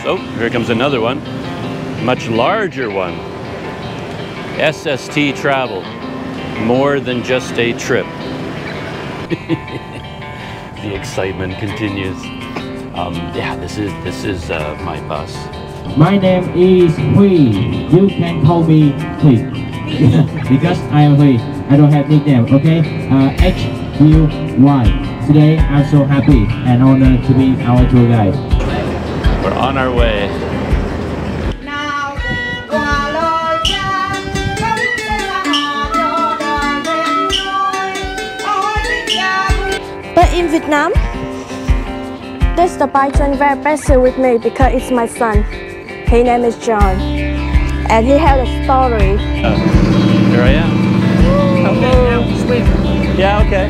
Oh, here comes another one. Much larger one. SST Travel. More than just a trip. The excitement continues. Yeah, this is my bus. My name is Vinh. You can call me Vinh because I am Vinh. I don't have nickname. Okay, H-U-Y. Today I'm so happy and honored to be our tour guide. We're on our way. But in Vietnam, this the bike journey very special with me because it's my son. His name is John, and he has a story. Here I am. Hello. Yeah, okay.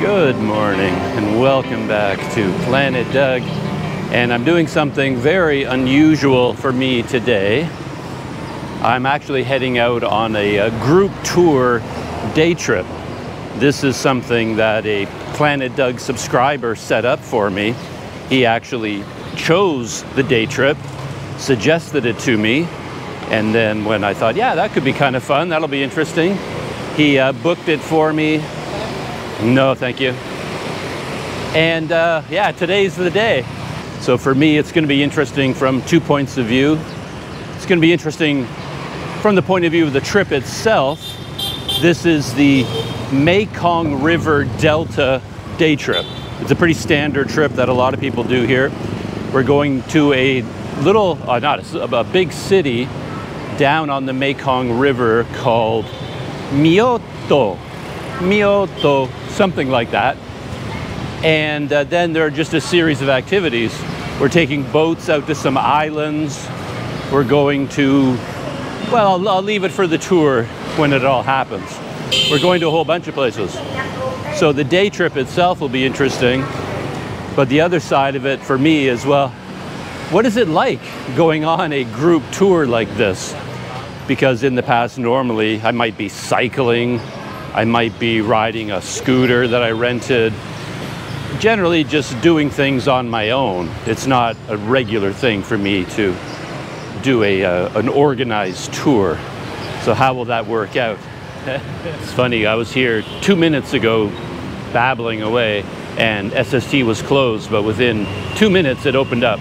Good morning and welcome back to Planet Doug. And I'm doing something very unusual for me today. I'm actually heading out on a group tour day trip. This is something that a Planet Doug subscriber set up for me. He actually chose the day trip, suggested it to me, and then when I thought, yeah, that could be kind of fun, that'll be interesting, he booked it for me. No, thank you. And yeah, today's the day. So for me, it's going to be interesting from 2 points of view. It's going to be interesting from the point of view of the trip itself. This is the Mekong River Delta day trip. It's a pretty standard trip that a lot of people do here. We're going to a little, a big city down on the Mekong River called Myoto, something like that. And then there are just a series of activities. We're taking boats out to some islands. We're going to, well, I'll leave it for the tour when it all happens. We're going to a whole bunch of places. So the day trip itself will be interesting, but the other side of it for me is, well, what is it like going on a group tour like this? Because in the past, normally I might be cycling, I might be riding a scooter that I rented, generally just doing things on my own. It's not a regular thing for me to do an organized tour. So how will that work out? It's funny, I was here 2 minutes ago babbling away and SST was closed, but within 2 minutes it opened up.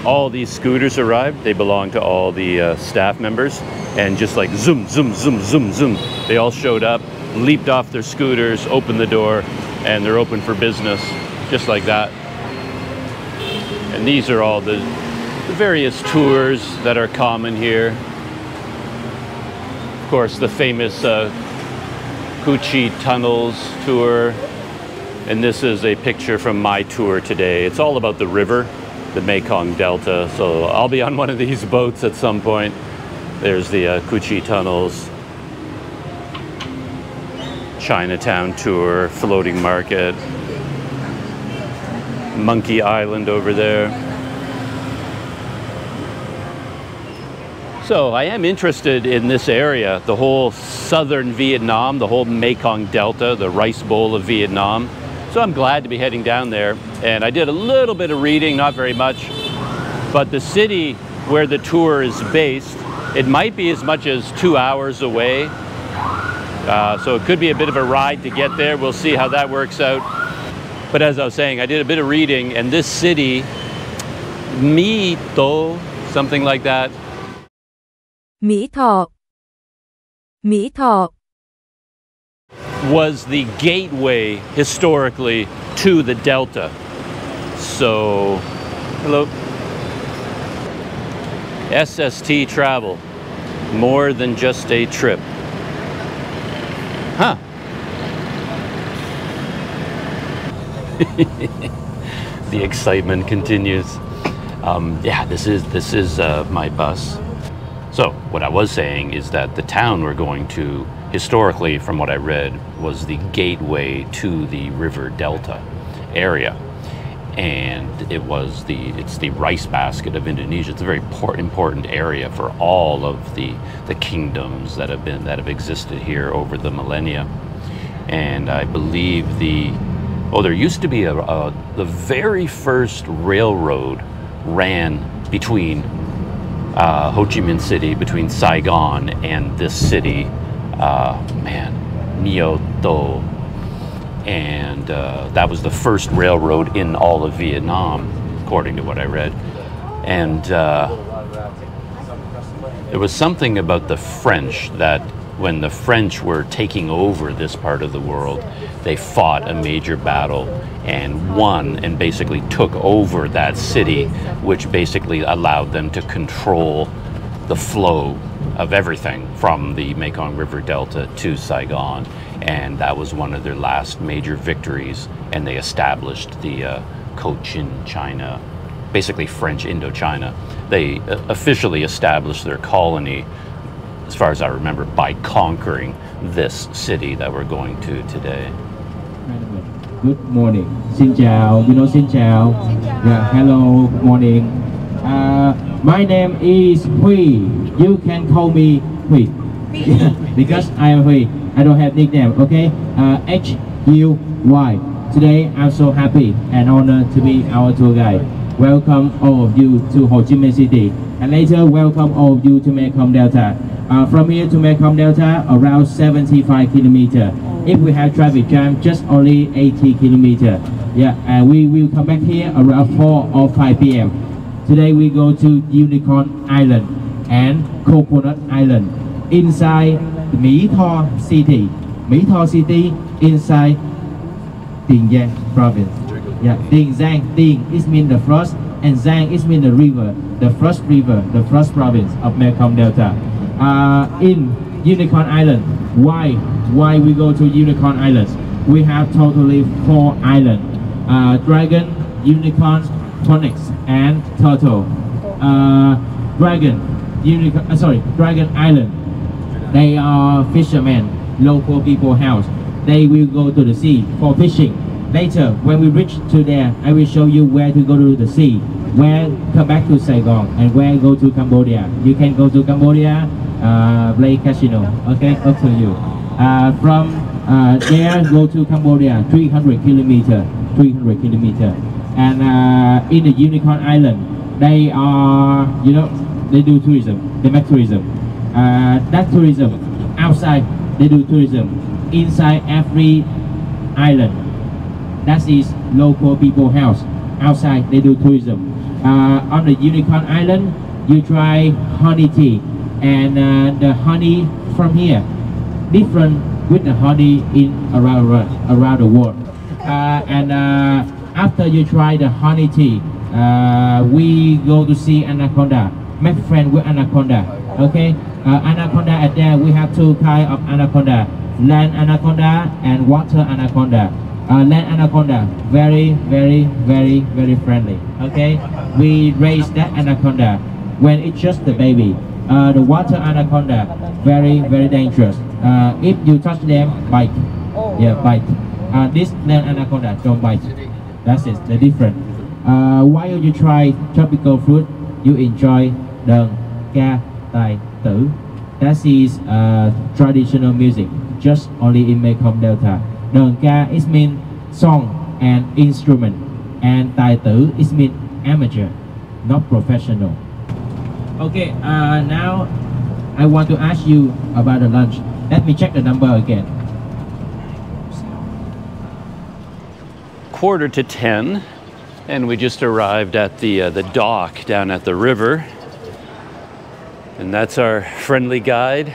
All these scooters arrived. They belong to all the staff members, and just like zoom, zoom, zoom, zoom, zoom, they all showed up, leaped off their scooters, opened the door, and they're open for business, just like that. And these are all the various tours that are common here. Of course, the famous Kuchi Tunnels tour. And this is a picture from my tour today. It's all about the river, the Mekong Delta. So I'll be on one of these boats at some point. There's the Kuchi Tunnels. Chinatown tour, floating market. Monkey Island over there. So I am interested in this area, the whole southern Vietnam, the whole Mekong Delta, the Rice Bowl of Vietnam. So I'm glad to be heading down there. And I did a little bit of reading, not very much, but the city where the tour is based, it might be as much as 2 hours away. So it could be a bit of a ride to get there. We'll see how that works out. But as I was saying, I did a bit of reading, and this city, Mito, something like that. Mỹ Tho. Mỹ Tho. Was the gateway historically to the Delta. So, hello. SST Travel. More than just a trip. Huh. The excitement continues. Yeah, this is my bus. So what I was saying is that the town we're going to historically, from what I read, was the gateway to the river delta area. And it's the rice basket of Indonesia. It's a very important area for all of the kingdoms that have existed here over the millennia. And I believe there used to be the very first railroad ran between Ho Chi Minh City, between Saigon and this city, Neo To. And that was the first railroad in all of Vietnam, according to what I read. And there was something about the French that when the French were taking over this part of the world, they fought a major battle and won and basically took over that city, which basically allowed them to control the flow of everything from the Mekong River Delta to Saigon. And that was one of their last major victories, and they established the Cochin China, basically French Indochina. They officially established their colony, as far as I remember, by conquering this city that we're going to today. Good morning. Xin chào. You know Xin chào? Yeah, hello, good morning. My name is Huy. You can call me Huy. Because I am Huy. I don't have nickname, okay? H-U-Y. Today I'm so happy and honored to be our tour guide. Welcome all of you to Ho Chi Minh City, and later welcome all of you to Mekong Delta. From here to Mekong Delta, around 75 kilometers. If we have traffic jam, just only 80 kilometers. Yeah, and we will come back here around 4 or 5 p.m. Today we go to Unicorn Island and Coconut Island inside Mỹ Tho City. Mỹ Tho City inside Thien province. Yeah, Thien Giang. Thien is mean the frost, and Giang is mean the river, the frost river, the frost province of Mekong Delta. In Unicorn Island, why we go to Unicorn Islands? We have totally 4 islands: Dragon, Unicorn, Phoenix, and Turtle. Dragon Island. They are fishermen, local people house. They will go to the sea for fishing. Later, when we reach to there, I will show you where to go to the sea, where come back to Saigon, and where go to Cambodia. You can go to Cambodia, play casino. Okay, up to you. From there, go to Cambodia, 300 kilometers. And in the Unicorn Island, they are, they do tourism. They make tourism. That tourism outside, they do tourism. Inside every island, that is local people house. Outside, they do tourism. On the Unicorn Island, you try honey tea, and the honey from here different with the honey in around the world. After you try the honey tea, we go to see anaconda. Make friend with anaconda. Okay, anaconda at there we have 2 kinds of anaconda: land anaconda and water anaconda. Land anaconda very friendly. Okay, we raise that anaconda when it's just the baby. The water anaconda very dangerous. If you touch them, bite. Yeah, bite. This land anaconda don't bite. That's it. The difference. While you try tropical fruit, you enjoy the ca tai tử. That is traditional music, just only in Mekong Delta. Đơn ca is mean song and instrument, and tai tử is mean amateur, not professional. Okay, now I want to ask you about the lunch. Let me check the number again. 9:45, and we just arrived at the dock down at the river. And that's our friendly guide.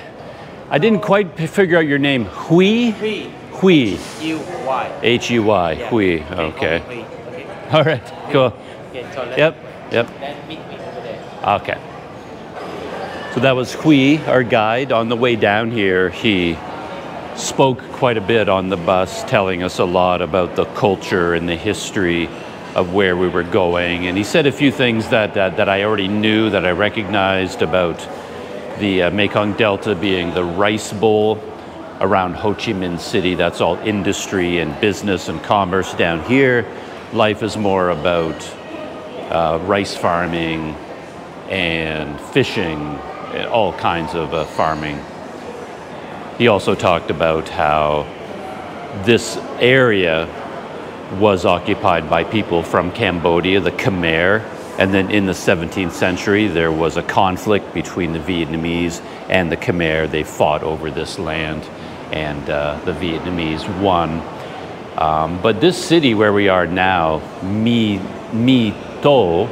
I didn't quite figure out your name. Huy? Huy. H-U-Y. H-U-y. Yeah. Huy. Okay. All right. Cool. Yep. Then meet me over there. Okay. So that was Huy, our guide. On the way down here, he spoke quite a bit on the bus, telling us a lot about the culture and the history of where we were going. And he said a few things that I already knew, that I recognized, about the Mekong Delta being the rice bowl around Ho Chi Minh City. That's all industry and business and commerce. Down here, life is more about rice farming and fishing, and all kinds of farming. He also talked about how this area was occupied by people from Cambodia, the Khmer, and then in the 17th century there was a conflict between the Vietnamese and the Khmer. They fought over this land, and the Vietnamese won. But this city where we are now, My Tho,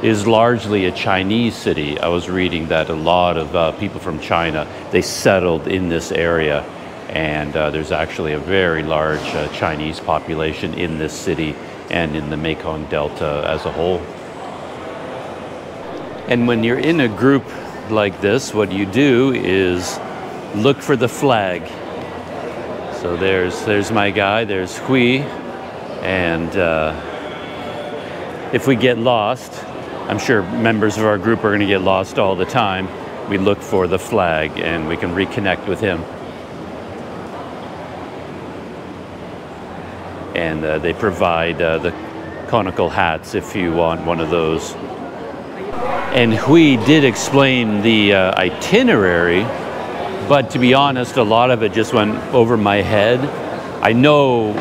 is largely a Chinese city. I was reading that a lot of people from China, they settled in this area, and there's actually a very large Chinese population in this city and in the Mekong Delta as a whole. And when you're in a group like this, what you do is look for the flag. So there's my guy, there's Hui, and if we get lost, I'm sure members of our group are going to get lost all the time. We look for the flag and we can reconnect with him. And they provide the conical hats if you want one of those. And Hui did explain the itinerary, but to be honest, a lot of it just went over my head. I know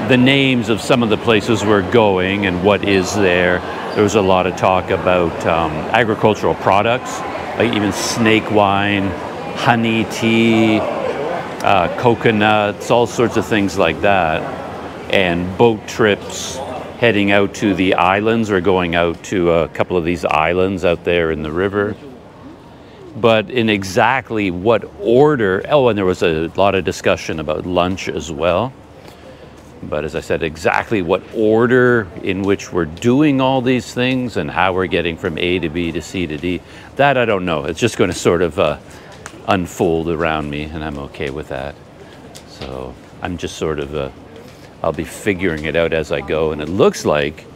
the names of some of the places we're going and what is there. There was a lot of talk about agricultural products, like even snake wine, honey tea, coconuts, all sorts of things like that. And boat trips heading out to the islands, or going out to a couple of these islands out there in the river. But in exactly what order, oh, and there was a lot of discussion about lunch as well. But as I said, exactly what order in which we're doing all these things and how we're getting from A to B to C to D, that I don't know. It's just going to sort of unfold around me, and I'm okay with that. So I'm just sort of, I'll be figuring it out as I go. And it looks like,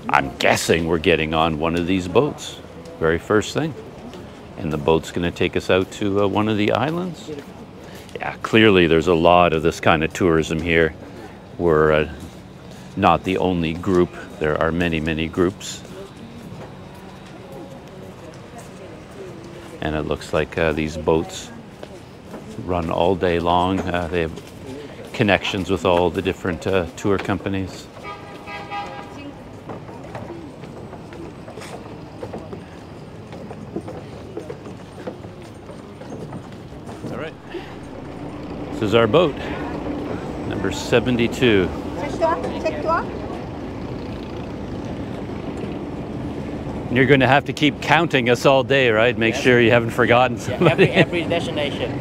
I'm guessing we're getting on one of these boats, very first thing. And the boat's going to take us out to one of the islands. Yeah, clearly there's a lot of this kind of tourism here. We're not the only group. There are many, many groups. And it looks like these boats run all day long. They have connections with all the different tour companies. All right. This is our boat. Number 72. You're going to have to keep counting us all day, right? Make sure you haven't forgotten somebody. Yeah, every destination.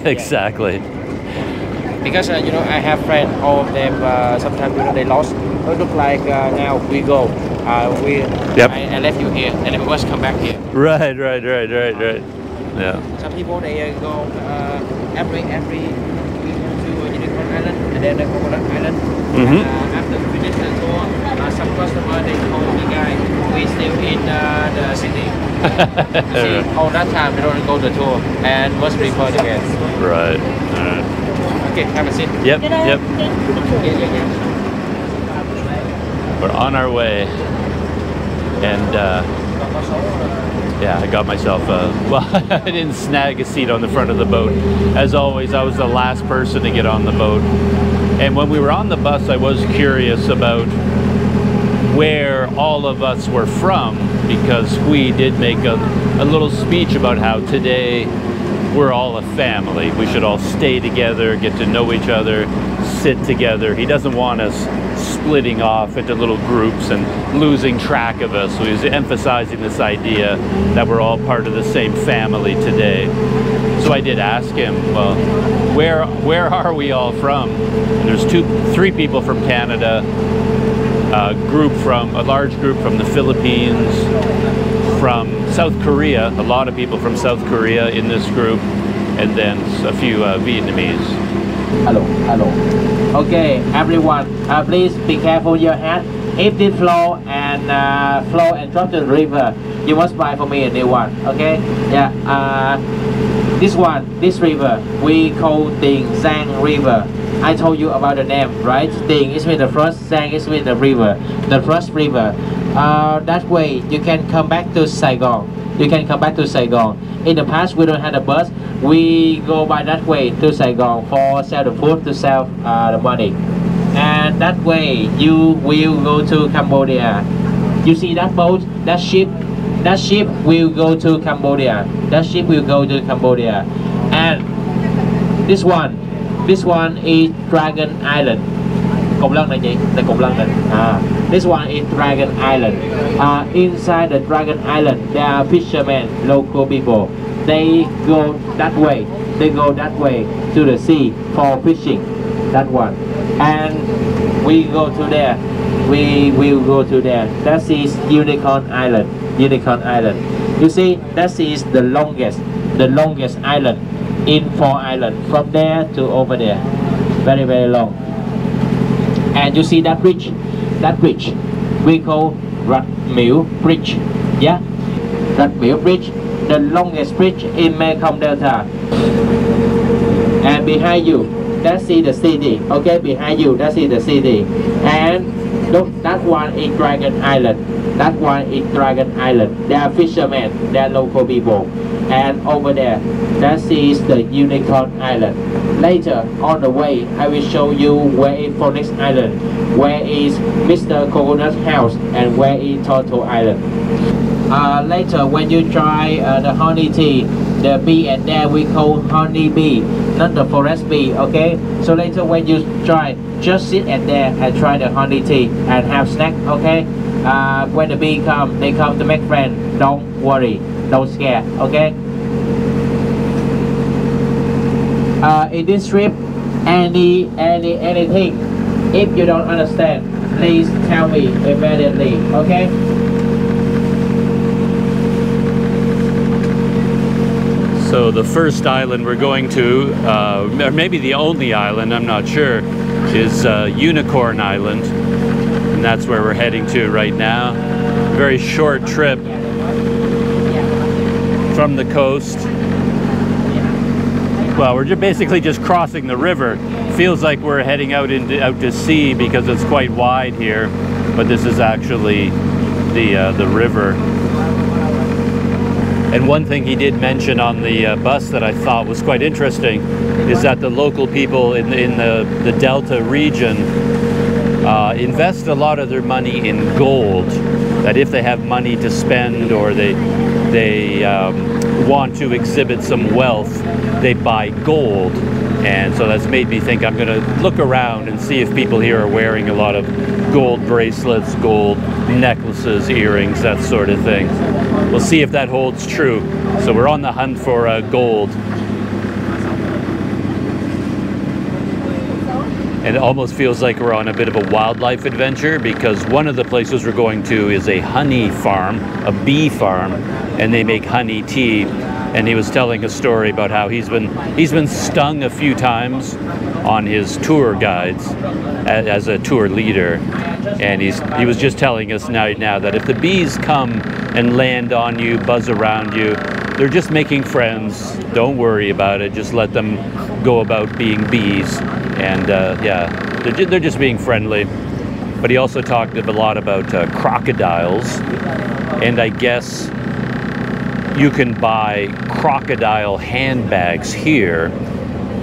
Exactly. Because you know, I have friends, all of them. Sometimes they lost. It look like now we go. Yep. I left you here, and then we must come back here. Right. Yeah. Some people they go every Island and then the Pagoda Island. And, after we finish the tour, some customer they told the guy we still in the city. See, all that time we don't go to the tour and must report again. Right. All right. Okay, have a seat. Yep. Yeah. We're on our way, and yeah, I got myself well, I didn't snag a seat on the front of the boat. As always, I was the last person to get on the boat. And when we were on the bus, I was curious about where all of us were from, because we did make a little speech about how today we're all a family. We should all stay together, get to know each other, sit together. He doesn't want us splitting off into little groups and losing track of us. So he's emphasizing this idea that we're all part of the same family today. So I did ask him, well, where are we all from? And there's three people from Canada, a large group from the Philippines, from South Korea, a lot of people from South Korea in this group, and then a few Vietnamese. Hello. Okay, everyone, please be careful your hat. If this flow and drop to the river, you must buy for me a new one. Okay? Yeah. This river we call Thien River. I told you about the name, right? Thien is mean the first, Trang is mean the river, the first river. That way you can come back to Saigon. You can come back to Saigon. In the past, we don't have a bus. We go by that way to Saigon for sell the food, to sell the money. And that way you will go to Cambodia. You see that boat, that ship will go to Cambodia. That ship will go to Cambodia. And this one is Dragon Island. Cục lân này chị, đây cục lân này. This one is Dragon Island. Inside the Dragon Island, there are fishermen, local people. They go that way. They go that way to the sea for fishing. That one. And we go to there. We will go to there. That is Unicorn Island. Unicorn Island. You see, that is the longest island in 4 islands. From there to over there. Very, very long. And you see that bridge we call Rat Mill Bridge. Yeah, Rat Mill Bridge, the longest bridge in Mekong Delta. And behind you, that's the city. Okay, behind you, that's the city. And look, that one is Dragon Island. That one is Dragon Island. They are fishermen, they are local people. And over there, that is the Unicorn Island. Later on the way, I will show you where is Phoenix Island, where is Mr. Coconut's house, and where is Turtle Island. Later, when you try the honey tea, the bee and there we call honey bee, not the forest bee. Okay. So later when you try, just sit and there and try the honey tea and have snack. Okay. When the bee come, they come to make friends. Don't worry, don't scare. Okay. In this trip, anything, if you don't understand, please tell me immediately. Okay. So the first island we're going to, or maybe the only island, I'm not sure, is Unicorn Island. And that's where we're heading to right now. Very short trip from the coast. Well, we're basically just crossing the river. Feels like we're heading out to sea because it's quite wide here, but this is actually the river. And one thing he did mention on the bus that I thought was quite interesting is that the local people in the Delta region invest a lot of their money in gold. That if they have money to spend or they want to exhibit some wealth, they buy gold. And so that's made me think I'm going to look around and see if people here are wearing a lot of gold bracelets, gold necklaces, earrings, that sort of thing. We'll see if that holds true. So we're on the hunt for gold. And it almost feels like we're on a bit of a wildlife adventure because one of the places we're going to is a honey farm, a bee farm, and they make honey tea. And he was telling a story about how he's been stung a few times on his tour guides as a tour leader. And he was just telling us now that if the bees come and land on you, buzz around you, they're just making friends. Don't worry about it. Just let them go about being bees. And yeah, they're just being friendly. But he also talked a lot about crocodiles. And I guess you can buy crocodile handbags here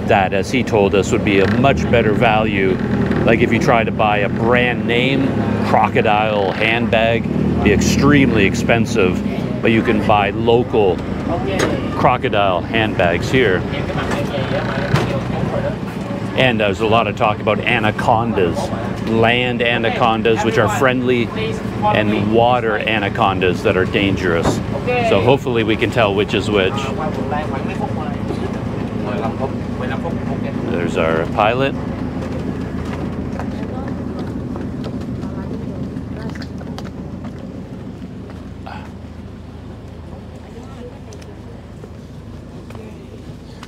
that, as he told us, would be a much better value. Like if you try to buy a brand name crocodile handbag, it'd be extremely expensive, but you can buy local crocodile handbags here. And there's a lot of talk about anacondas, land anacondas, which are friendly, and water anacondas that are dangerous. So hopefully we can tell which is which. There's our pilot.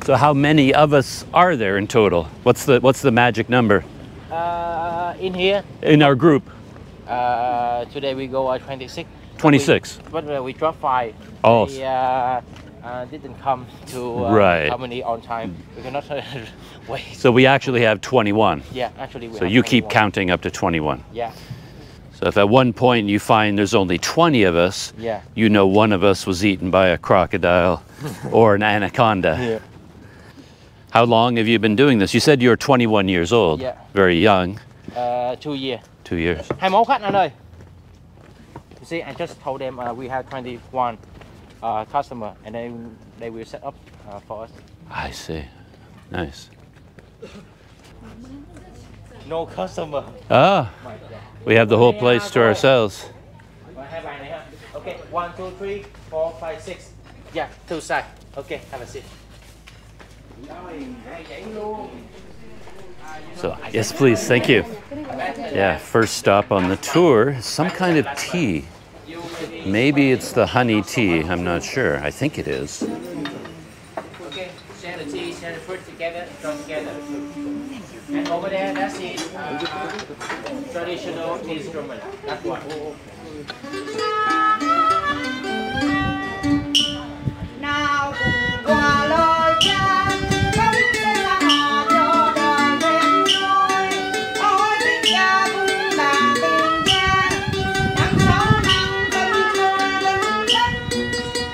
So how many of us are there in total? What's the magic number? In here? In our group. Today we go 26. 26. But we dropped 5. Oh. They didn't come to Right. company on time. We cannot wait. So we actually have 21. Yeah, actually we So have you keep 21. counting up to 21. Yeah. So if at one point you find there's only 20 of us, Yeah. you know one of us was eaten by a crocodile or an anaconda. Yeah. How long have you been doing this? You said you're 21 years old. Yeah. Very young. 2 years. 2 years. 21 khách anh ơi. You see, I just told them we have 21 customer, and then they will set up for us. I see. Nice. No customer. Ah, we have the whole place to ourselves. Hai bài này ha. Okay, 1, 2, 3, 4, 5, 6. Yeah, 2 side. Okay, have a seat. So, yes, please, thank you. Yeah, first stop on the tour, some kind of tea. Maybe it's the honey tea, I'm not sure. I think it is. Okay, share the tea, share the fruit together, draw together. And over there, that's the traditional instrument. That one. Nào cùng qua lời cha không sẽ là họ cho đời bên tôi ôi tiếng cha cũng là tiếng cha năm 6 năm tình người linh đất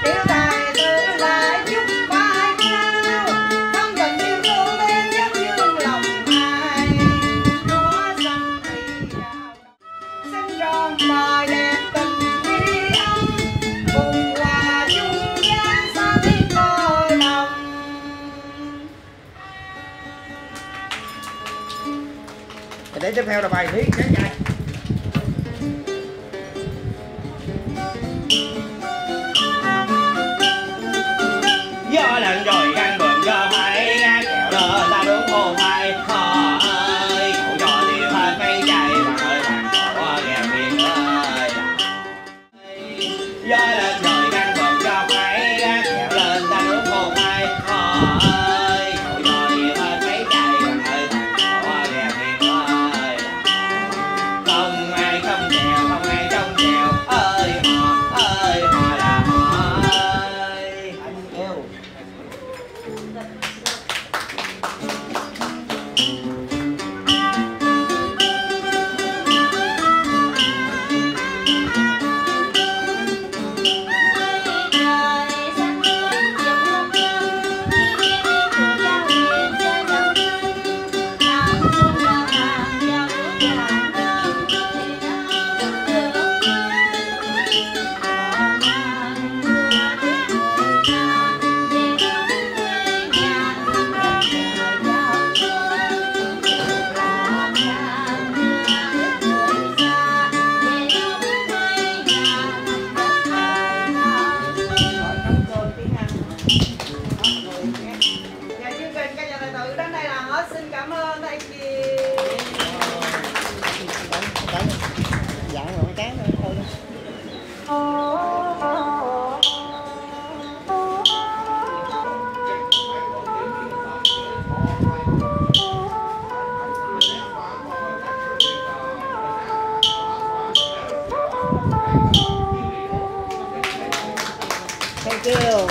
tiểu tài tự lại giúp vai nhau không cần yêu thương bên nhắc dương lòng ai chúa xanh thì giàu xin tròn đời đẹp tình tri âm cùng hòa chung giá xa biết đôi lòng. Để tiếp theo là bài lý kéo dài. Gió lần rồi căng bờm gió phải kẹo lơ ta đúng hôn hai họ ơi cậu gió thì hết mấy chạy bạn ơi bạn có gheo miền ơi gió lần rồi căng bờm gió phải kẹo lên ta đúng hôn hai họ ơi cậu gió thì hết mấy chạy bạn ơi bạn có gheo miền ơi không ai không chèo không ai trông chèo ơi họ là họ ơi anh yêu. Dạ chương trình ca nhạc tài tử đến đây là hết. Xin cảm ơn thầy chị. Thank you.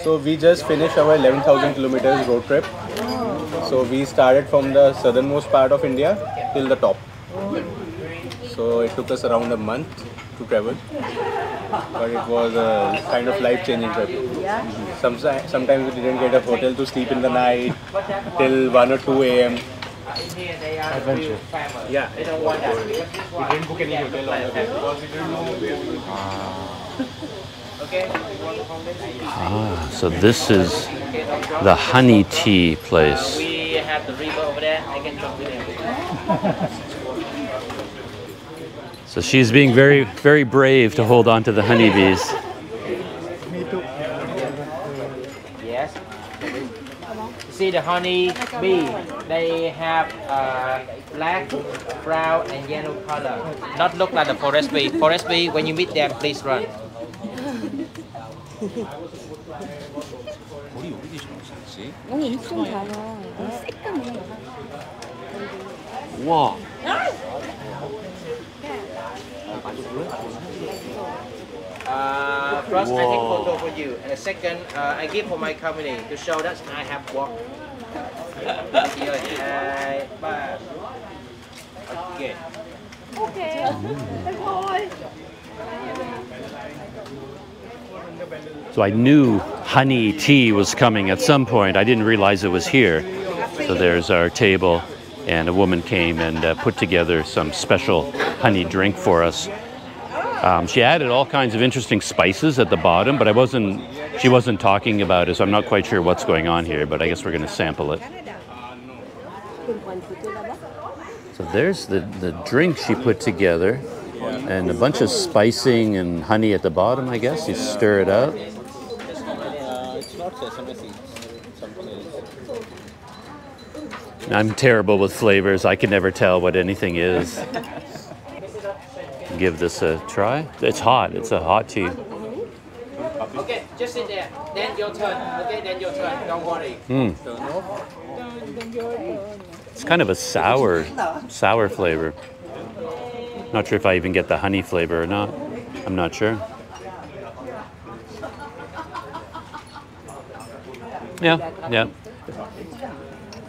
So we just finished our 11,000 kilometers road trip. So we started from the southernmost part of India till the top. So it took us around a month to travel, but it was a kind of life-changing trip. Sometimes we didn't get a hotel to sleep in the night till 1 or 2 a.m. Adventure. Yeah. They don't want that. We didn't book any hotel on the way because we didn't know where we were. Okay. Ah, so this is the honey tea place. We have the river over there. I can jump with them. So she's being very, very brave to hold on to the honeybees. Yes. See the honey bee. They have black, brown, and yellow color. Not look like the forest bee. Forest bee, when you meet them, please run. 언니 좀 달아. 새까매. 와. First, I take photo for you, and second, I give for my company to show that I have work. Hai, ba. Okay. So I knew honey tea was coming at some point. I didn't realize it was here. So there's our table, and a woman came and put together some special honey drink for us. She added all kinds of interesting spices at the bottom, but she wasn't talking about it, so I'm not quite sure what's going on here, but I guess we're going to sample it. So there's the drink she put together, and a bunch of spicing and honey at the bottom, I guess. You stir it up. It's not sesame seeds. I'm terrible with flavors. I can never tell what anything is. Give this a try. It's hot. It's a hot tea. Okay, just sit there. Then your turn. Okay, then your turn. Don't worry. It's kind of a sour flavor. Not sure if I even get the honey flavor or not. I'm not sure. Yeah.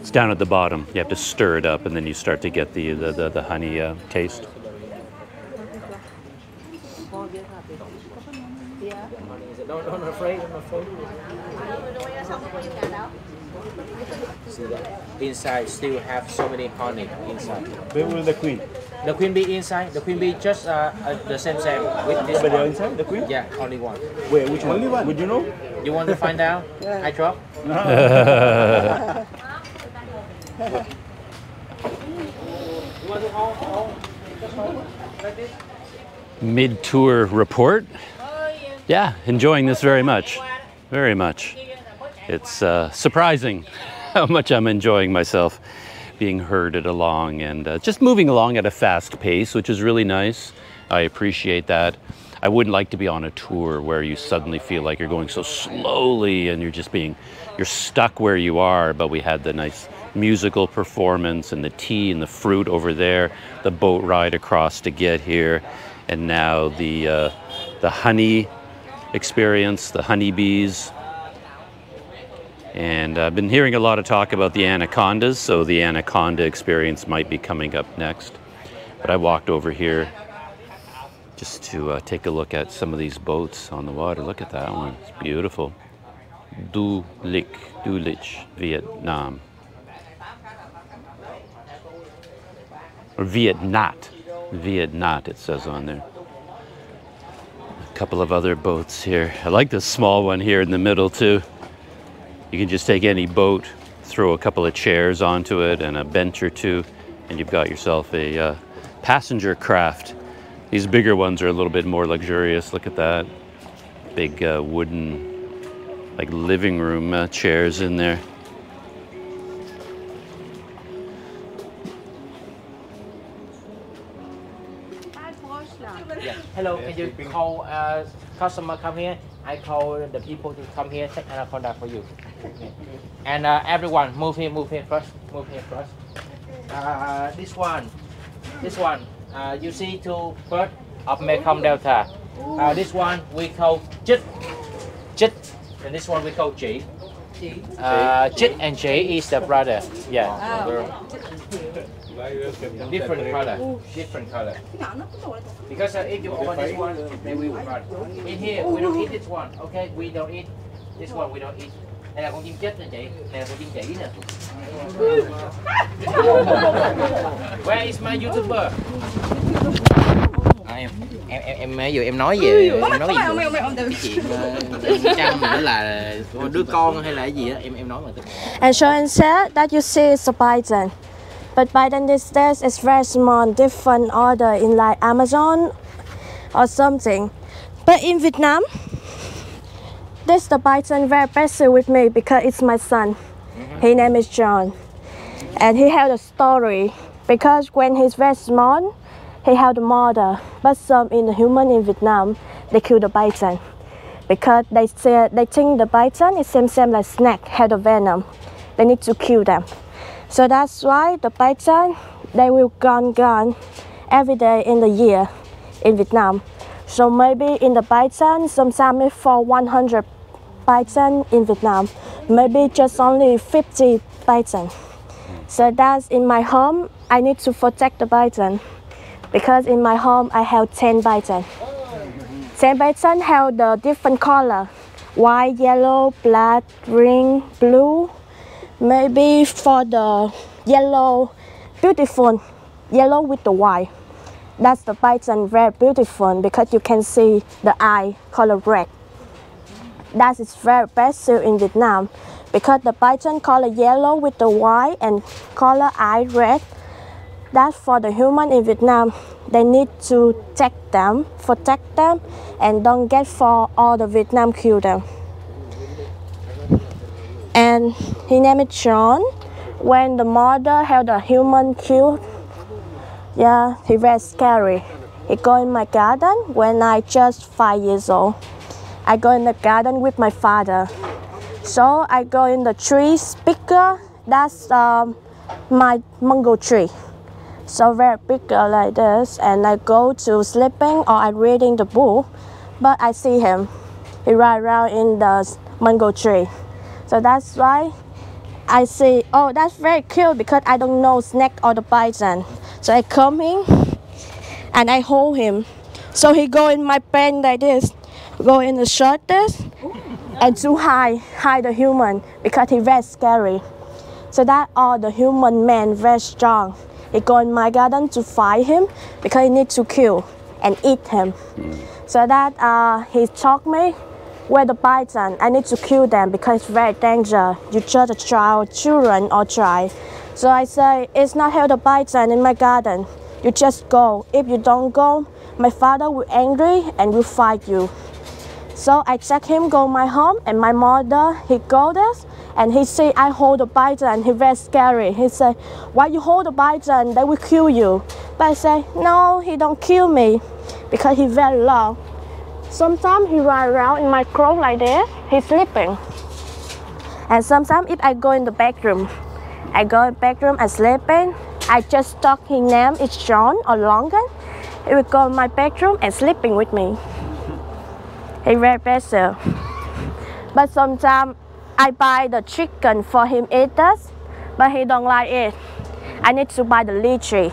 It's down at the bottom. You have to stir it up, and then you start to get the honey taste. No, I'm afraid. See that? Inside still have so many honey inside. Where will the queen? The queen bee inside. The queen bee just the same with this But they're one. inside the queen? Yeah, only one. Where? Which one? Only one. Would you know? You want to find out? I drop. Mid-tour report. Yeah, enjoying this very much. Very much. It's surprising how much I'm enjoying myself being herded along and just moving along at a fast pace, which is really nice. I appreciate that. I wouldn't like to be on a tour where you suddenly feel like you're going so slowly and you're stuck where you are, but we had the nice musical performance and the tea and the fruit over there, the boat ride across to get here, and now the honey experience, the honeybees. And I've been hearing a lot of talk about the anacondas, so the anaconda experience might be coming up next. But I walked over here just to take a look at some of these boats on the water. Look at that one, it's beautiful. Du Lich, Vietnam. Or Vietnat, it says on there. A couple of other boats here. I like this small one here in the middle too. You can just take any boat, throw a couple of chairs onto it and a bench or two, and you've got yourself a passenger craft. These bigger ones are a little bit more luxurious. Look at that. Big wooden, like living room chairs in there. Yeah. Hello, can you call customer come here? I call the people to come here, take anaconda for you. Okay. And everyone, move here first. This one. You see two birds of Mekong Delta. This one we call Chit, and this one we call Chi. Chit and Chi is the brother. Yeah. Different color. Because if you open this one, then we will run. In here, we don't eat this one. Okay, we don't eat this one. We don't eat. Đây là con chim chết nè chị. Đây là con chim chỉ nè. Where is my YouTuber? Em ví dụ em nói về chuyện Trang nữa là đứa con hay là cái gì á, em nói mà. And show and share that you see is a bison. But bison these days is very small, different order in like Amazon or something. But in Vietnam, this the bison very special with me because it's my son. His name is John. And he has a story because when he's very small, he had a mother. But some in the human in Vietnam, they kill the bison. because they think the python is same like snake, have the venom. They need to kill them. So that's why the python, they will gone every day in the year in Vietnam. So maybe in the python, sometimes for 100 python in Vietnam, maybe just only 50 python. So that's in my home, I need to protect the python. Because in my home, I have 10 python. 10 python have the different color. White, yellow, black, green, blue. Maybe for the yellow, beautiful, yellow with the white. That's the python very beautiful because you can see the eye color red. That is very best in Vietnam because the python color yellow with the white and color eye red. That's for the human in Vietnam. They need to protect them, and don't get for all the Vietnam kill them. And his name is John. When the mother had the human killed, yeah, he very scary. He go in my garden when I just 5 years old. I go in the garden with my father. So I go in the tree speaker. That's my mango tree. So very big like this, and I go to sleeping or I reading the book, but I see him. He ride around in the mango tree. So that's why I say, oh, that's very cute because I don't know snake or the python. So I come in and I hold him. So he go in my pen like this, go in the shirt this, and to hide the human because he very scary. So that all the human men very strong. He go in my garden to fight him because he need to kill and eat him. So that he taught me where the python, I need to kill them because it's very dangerous. You judge a children or try. So I say, it's not help the python in my garden. You just go. If you don't go, my father will angry and will fight you. So I check him go my home, and my mother, he go there and he say I hold the python. He very scary. He say, why you hold the python? They will kill you. But I say, no, he don't kill me because he very long. Sometimes he run around in my clothes like this. He's sleeping. And sometimes if I go in the bedroom, I go in the bedroom and sleeping. I just talk his name is John or Longan. He will go in my bedroom and sleeping with me. He very special. But sometimes I buy the chicken for him eat this, but he don't like it. I need to buy the lychee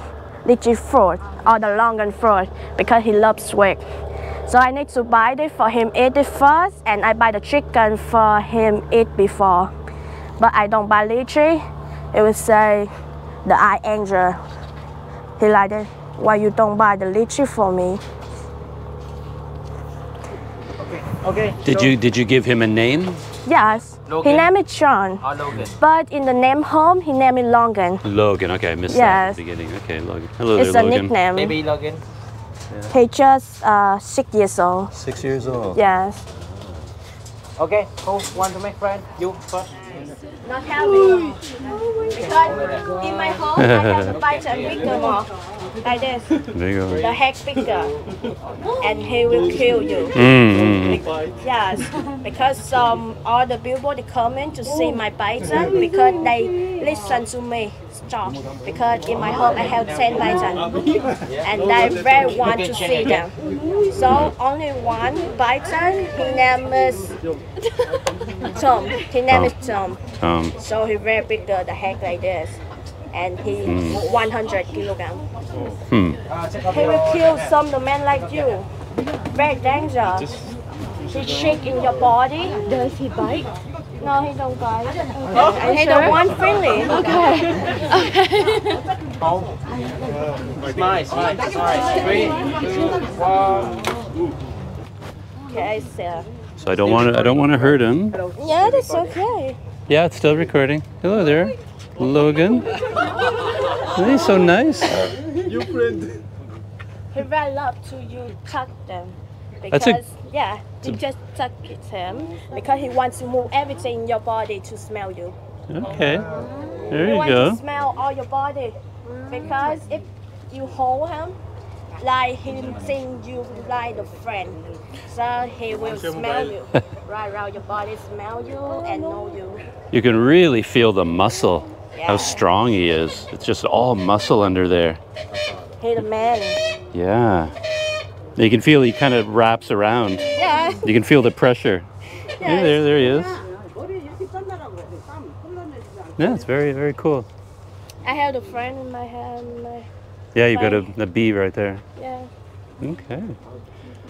fruit or the longan fruit because he loves sweet. So I need to buy it for him eat it first, and I buy the chicken for him eat before. But I don't buy lychee. It will say the eye angel. He like it. Why you don't buy the lychee for me? Okay. Did you give him a name? Yes. Logan? His name is John. Oh, Logan. But in the name home, his name is Longan. Logan. Okay, I missed that at the beginning. Okay, Logan. Hello It's there, a Logan. nickname. Maybe Logan. He just 6 years old. 6 years old. Yes. Okay, who want to make friend? You first. Not healthy. Because in my home, I have to buy a bigger one. Like this. There you go. The head bigger. And he will kill you. Yes. Because all the people they come in to see my python because they listen to me. Stop. Because in my home I have 10 python. And they very want to see them. So only one python, his name is Tom. His name is Tom. So he very big, the head like this. And he 100 kilograms. He will kill some of the men like you. Very dangerous. He shake in your body. Does he bite? No, he don't bite. And he don't want friendly. Okay. Smile. Sorry. 3, 2, 1. Okay, So I don't want to hurt him. yeah, that's okay. Yeah, it's still recording. Hello there, Logan. He's so nice. Your friend. He very love to you touch them. That's Because, yeah, you just touch him because he wants to move everything in your body to smell you. Okay. There He you wants to go. smell all your body because if you hold him, like him think you like the friend. So he will smell you. Right around your body, smell you and know you. You can really feel the muscle, how Yeah. strong he is. It's just all muscle under there. He's the man. Yeah. You can feel he kind of wraps around. Yeah. You can feel the pressure. Yeah, there he is. Yeah, it's very, very cool. I have the friend in my hand. Yeah, you've got a bee right there. Yeah. Okay.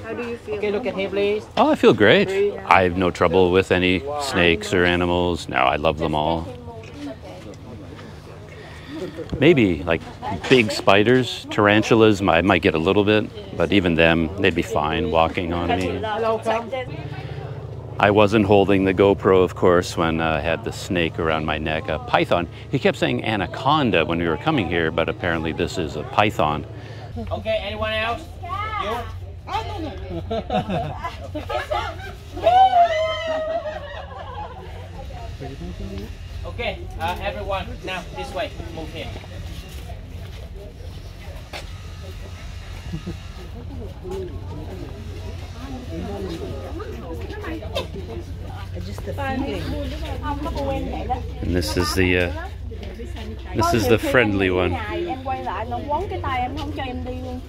How do you feel? Okay, look at him, please. Oh, I feel great. I have no trouble with any snakes or animals. No, I love them all. Maybe like big spiders, tarantulas, I might get a little bit, but even them, they'd be fine walking on me. I wasn't holding the GoPro, of course, when I had the snake around my neck. A python. He kept saying anaconda when we were coming here, but apparently this is a python. Okay, anyone else? You? Okay, everyone, now this way, move here. And this is the friendly one. Em quay lại nó quấn cái tay em không cho em đi luôn.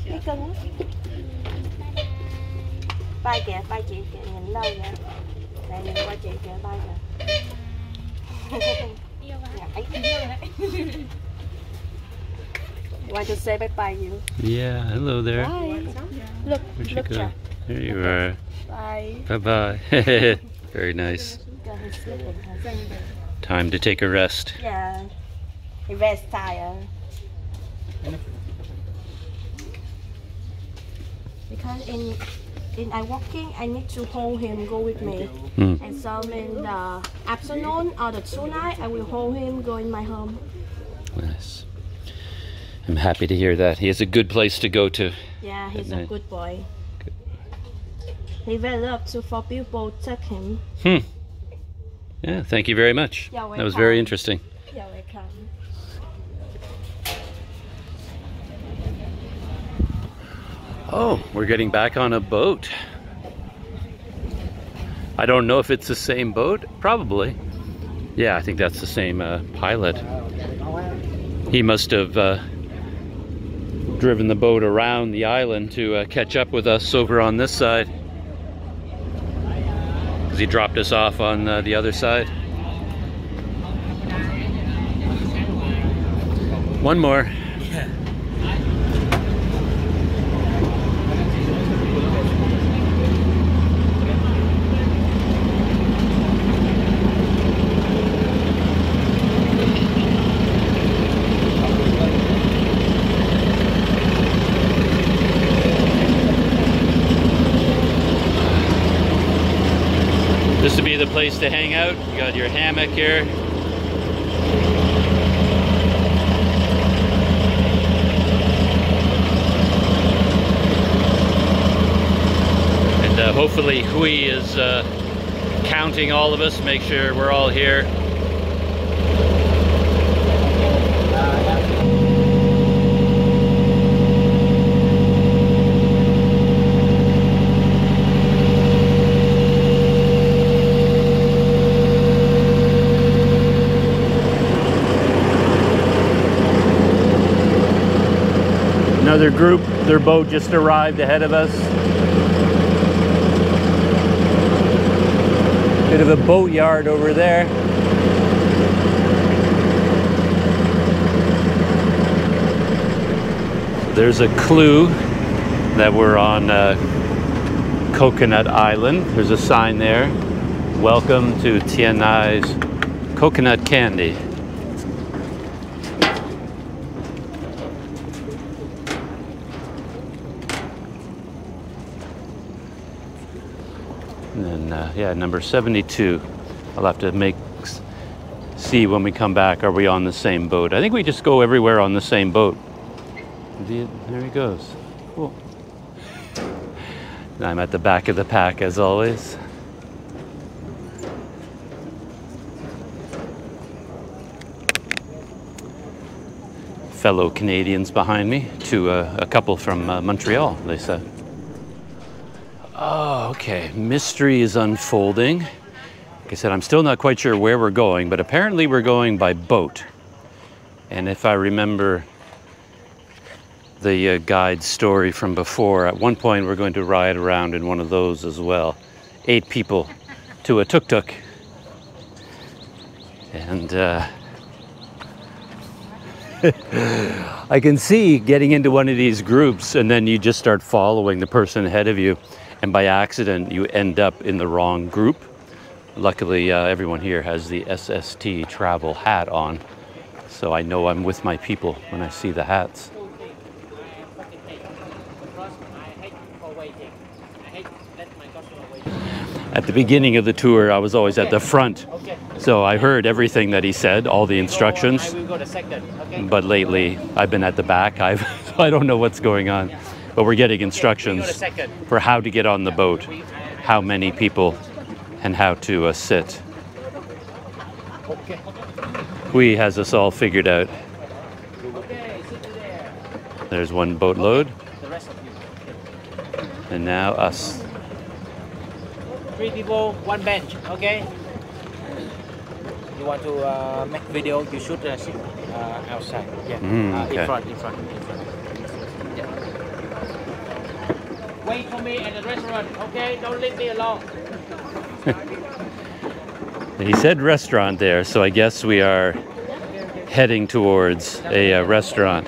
Cái cưng. Tay chị nhìn đâu vậy? Này nhìn qua chị kìa, tay kìa. Want to say bye bye you? Yeah, hello there. Bye. Look, Where'd you look, go? Trang. There you are. Bye. Bye-bye. Very nice. Time to take a rest. Yeah. He rest tired. Because in I walking, I need to hold him go with me. And so in the afternoon or the 2 night, I will hold him go in my home. Nice. I'm happy to hear that. He has a good place to go to. Yeah, he's At a night. good boy. He very love to for people take him. Yeah, thank you very much. You're That was very welcome. interesting. You're welcome. Oh, we're getting back on a boat. I don't know if it's the same boat. Probably. Yeah, I think that's the same pilot. He must have driven the boat around the island to catch up with us over on this side. Because he dropped us off on the other side. One more. This would be the place to hang out. You got your hammock here. And hopefully Hui is counting all of us, make sure we're all here. Another group, their boat just arrived ahead of us. Bit of a boat yard over there. There's a clue that we're on Coconut Island. There's a sign there. Welcome to Thien's Coconut Candy. And then, yeah, number 72. I'll have to see when we come back, are we on the same boat? I think we just go everywhere on the same boat. There he goes. Cool. And I'm at the back of the pack as always. fellow Canadians behind me to a couple from Montreal, they said. Oh, okay, mystery is unfolding. Like I said, I'm still not quite sure where we're going, but apparently we're going by boat. And if I remember the guide story from before, at one point we're going to ride around in one of those as well. 8 people to a tuk-tuk. And I can see getting into one of these groups and then you just start following the person ahead of you, and by accident you end up in the wrong group. Luckily everyone here has the SST Travel hat on, so I know I'm with my people when I see the hats. At the beginning of the tour, I was always at the front, so I heard everything that he said, all the instructions. But lately, I've been at the back, so I don't know what's going on. But we're getting instructions for how to get on the boat, how many people, and how to sit. Hui has us all figured out. There's one boatload. And now us. 3 people, 1 bench, okay? You want to make video, you should sit outside. Yeah, okay. in front. Yeah. Wait for me at the restaurant, okay? Don't leave me alone. He said restaurant there, so I guess we are heading towards a restaurant.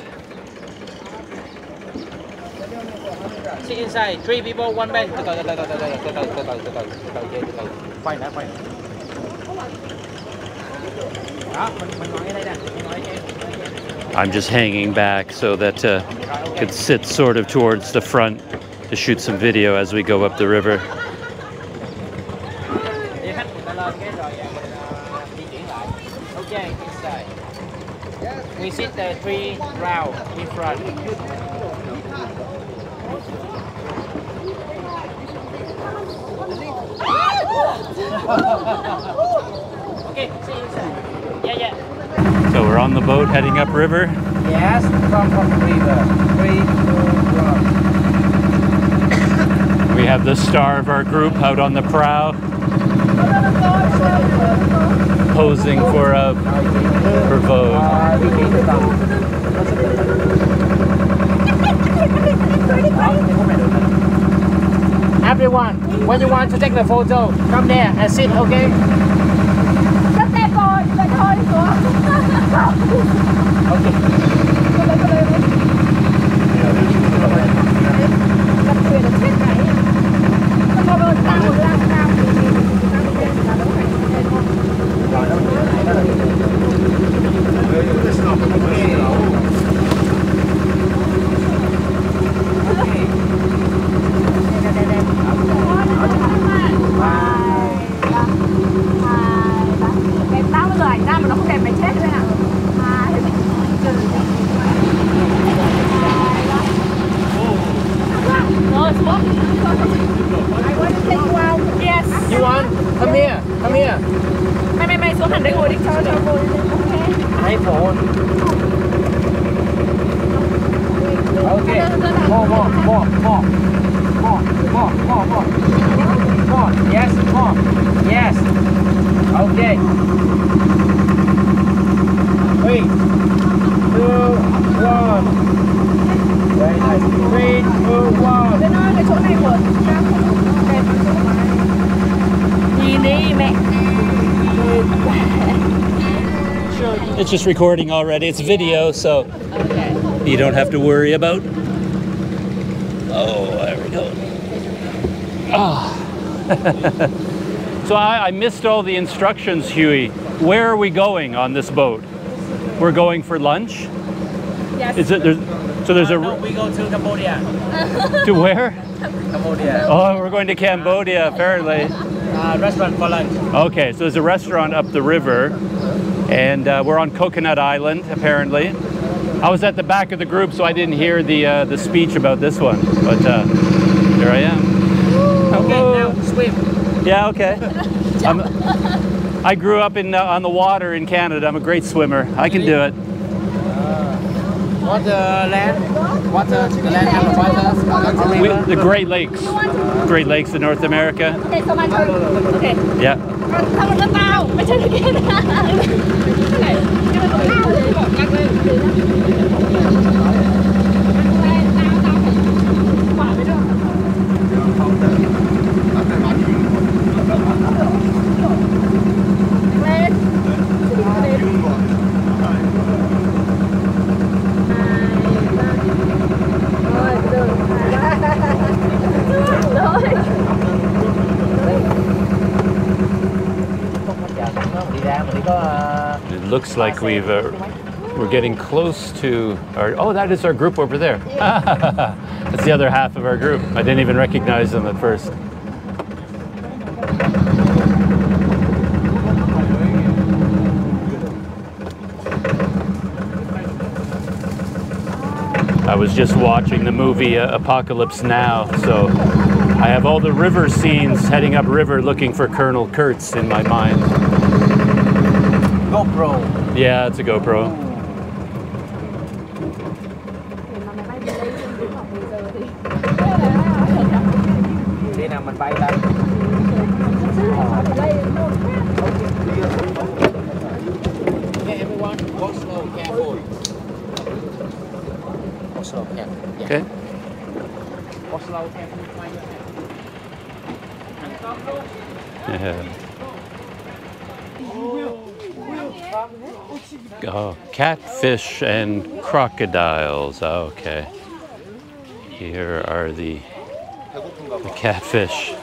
Sit inside, 3 people, 1 bench. I'm just hanging back so that I could sit sort of towards the front to shoot some video as we go up the river. Okay, inside. We sit the 3 round in front. Okay, sit inside. Yeah. So we're on the boat heading upriver. Yes, from the river. 3, 2, 1. We have the star of our group out on the prow, posing for Vogue. Everyone, when you want to take the photo, come there and sit, okay? You want? Come here. Come here. Mày xuống hẳn đây ngồi đi cho ngồi. iPhone. Okay. More. Yes, more. Yes. Okay. 3, 2, 1. Very nice. 3, 2, 1. Cái nói cái chỗ này của đi mẹ. It's just recording already. It's video, so you don't have to worry about. Oh, there we go. Oh. So I missed all the instructions, Huey. Where are we going on this boat? We're going for lunch? Yes. Is it there's a No, we go to Cambodia. to where? Cambodia. Oh, we're going to Cambodia apparently. Restaurant for lunch. Okay, so there's a restaurant up the river, and we're on Coconut Island apparently. I was at the back of the group, so I didn't hear the speech about this one, but here I am. Okay, now swim. Yeah, okay. I grew up on the water in Canada. I'm a great swimmer. I can do it. What the land? Water, the land and the water? The Great Lakes. Great Lakes in North America. Okay, so my turn. Okay. Yeah. Thằng nó tao, mày chơi được kia It looks like we're getting close to our, oh, that is our group over there. That's the other half of our group. I didn't even recognize them at first. I was just watching the movie Apocalypse Now, so I have all the river scenes heading up river looking for Colonel Kurtz in my mind. GoPro. Yeah, it's a GoPro. Đi nào mình bay lên. Okay, everyone, walk slow, careful. Walk slow, careful. Yeah. Okay. Walk slow, careful. Yeah. Oh, catfish and crocodiles. Oh, okay. Here are the catfish.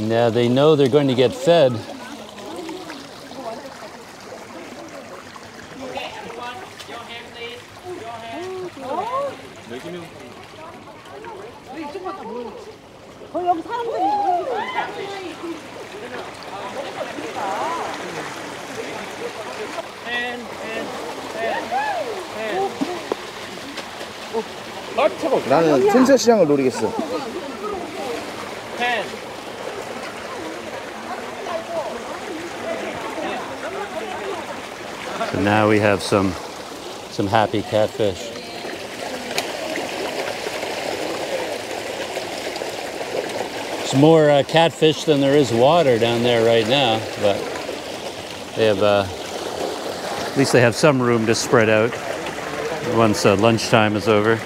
Now they know they're going to get fed. 나는 틈새 시장을 노리겠어. So now we have some happy catfish. There's more catfish than there is water down there right now, but they have at least they have some room to spread out once lunchtime is over.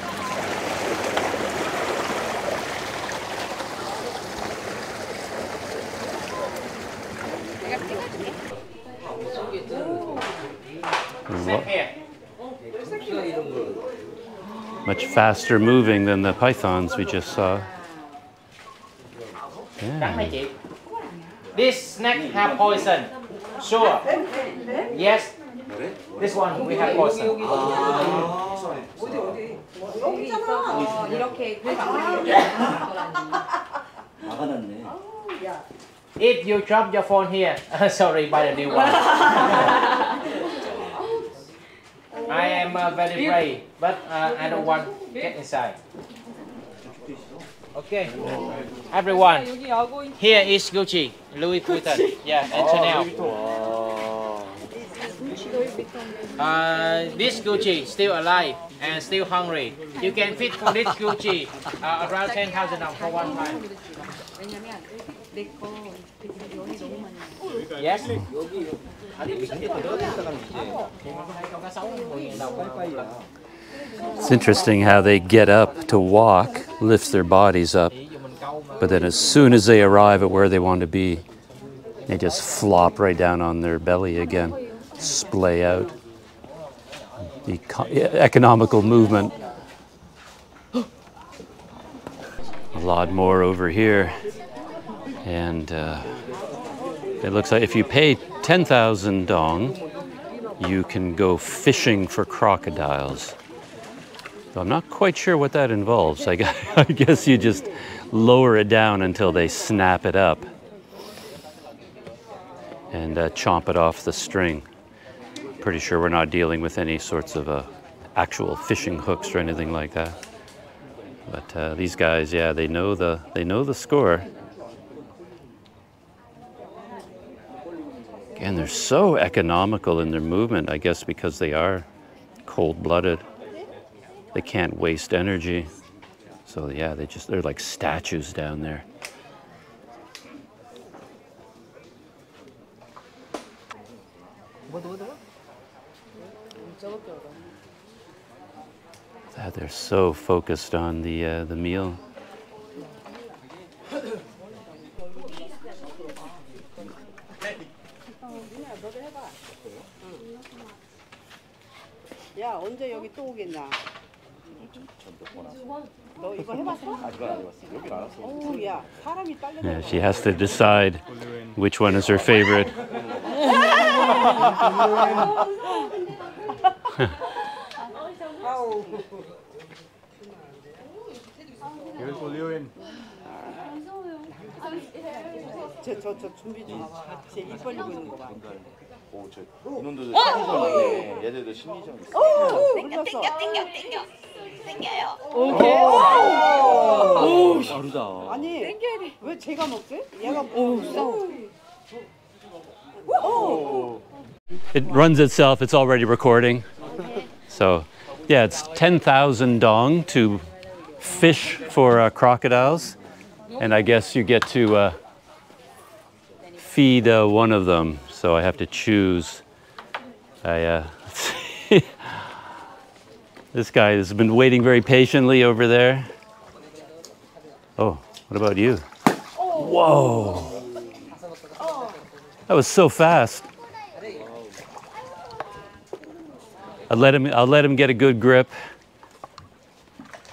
Much faster moving than the pythons we just saw. Yeah. This snack have poison. Sure. Yes. This one we have poison. If you drop your phone here, sorry, buy a new one. I am very brave, but I don't want to get inside. Okay, everyone, here is Gucci, Louis Vuitton, yeah, and Chanel. This Gucci still alive and still hungry. You can fit for this Gucci around 10,000 for one time. Yes. It's interesting how they get up to walk, lift their bodies up, but then as soon as they arrive at where they want to be, they just flop right down on their belly again, splay out. The economical movement. A lot more over here, and it looks like if you pay 10,000 dong, you can go fishing for crocodiles. So I'm not quite sure what that involves. I guess you just lower it down until they snap it up and chomp it off the string. Pretty sure we're not dealing with any sorts of actual fishing hooks or anything like that. But these guys, yeah, they know the score. And they're so economical in their movement, I guess because they are cold-blooded. They can't waste energy. So yeah, they're like statues down there. They're so focused on the meal. 야, 언제 여기 또 오겠냐? 너 이거 해봤어? 야, 사람이 딸려. Yeah, she has to decide which one is her favorite. He'll pull you in. 저 준비 좀. 쟤입 벌리고 있는 거 봐. 이놈들도 심리전 있네. 얘들도 심리전 있어. 땡겨요. 오, 다르다. 아니, 왜 제가 먹지? 얘가 싸워. It runs itself, it's already recording. So yeah, it's 10,000 dong to fish for crocodiles. And I guess you get to feed one of them. So I have to choose. This guy has been waiting very patiently over there. Oh, what about you? Whoa. That was so fast. I'll let him get a good grip.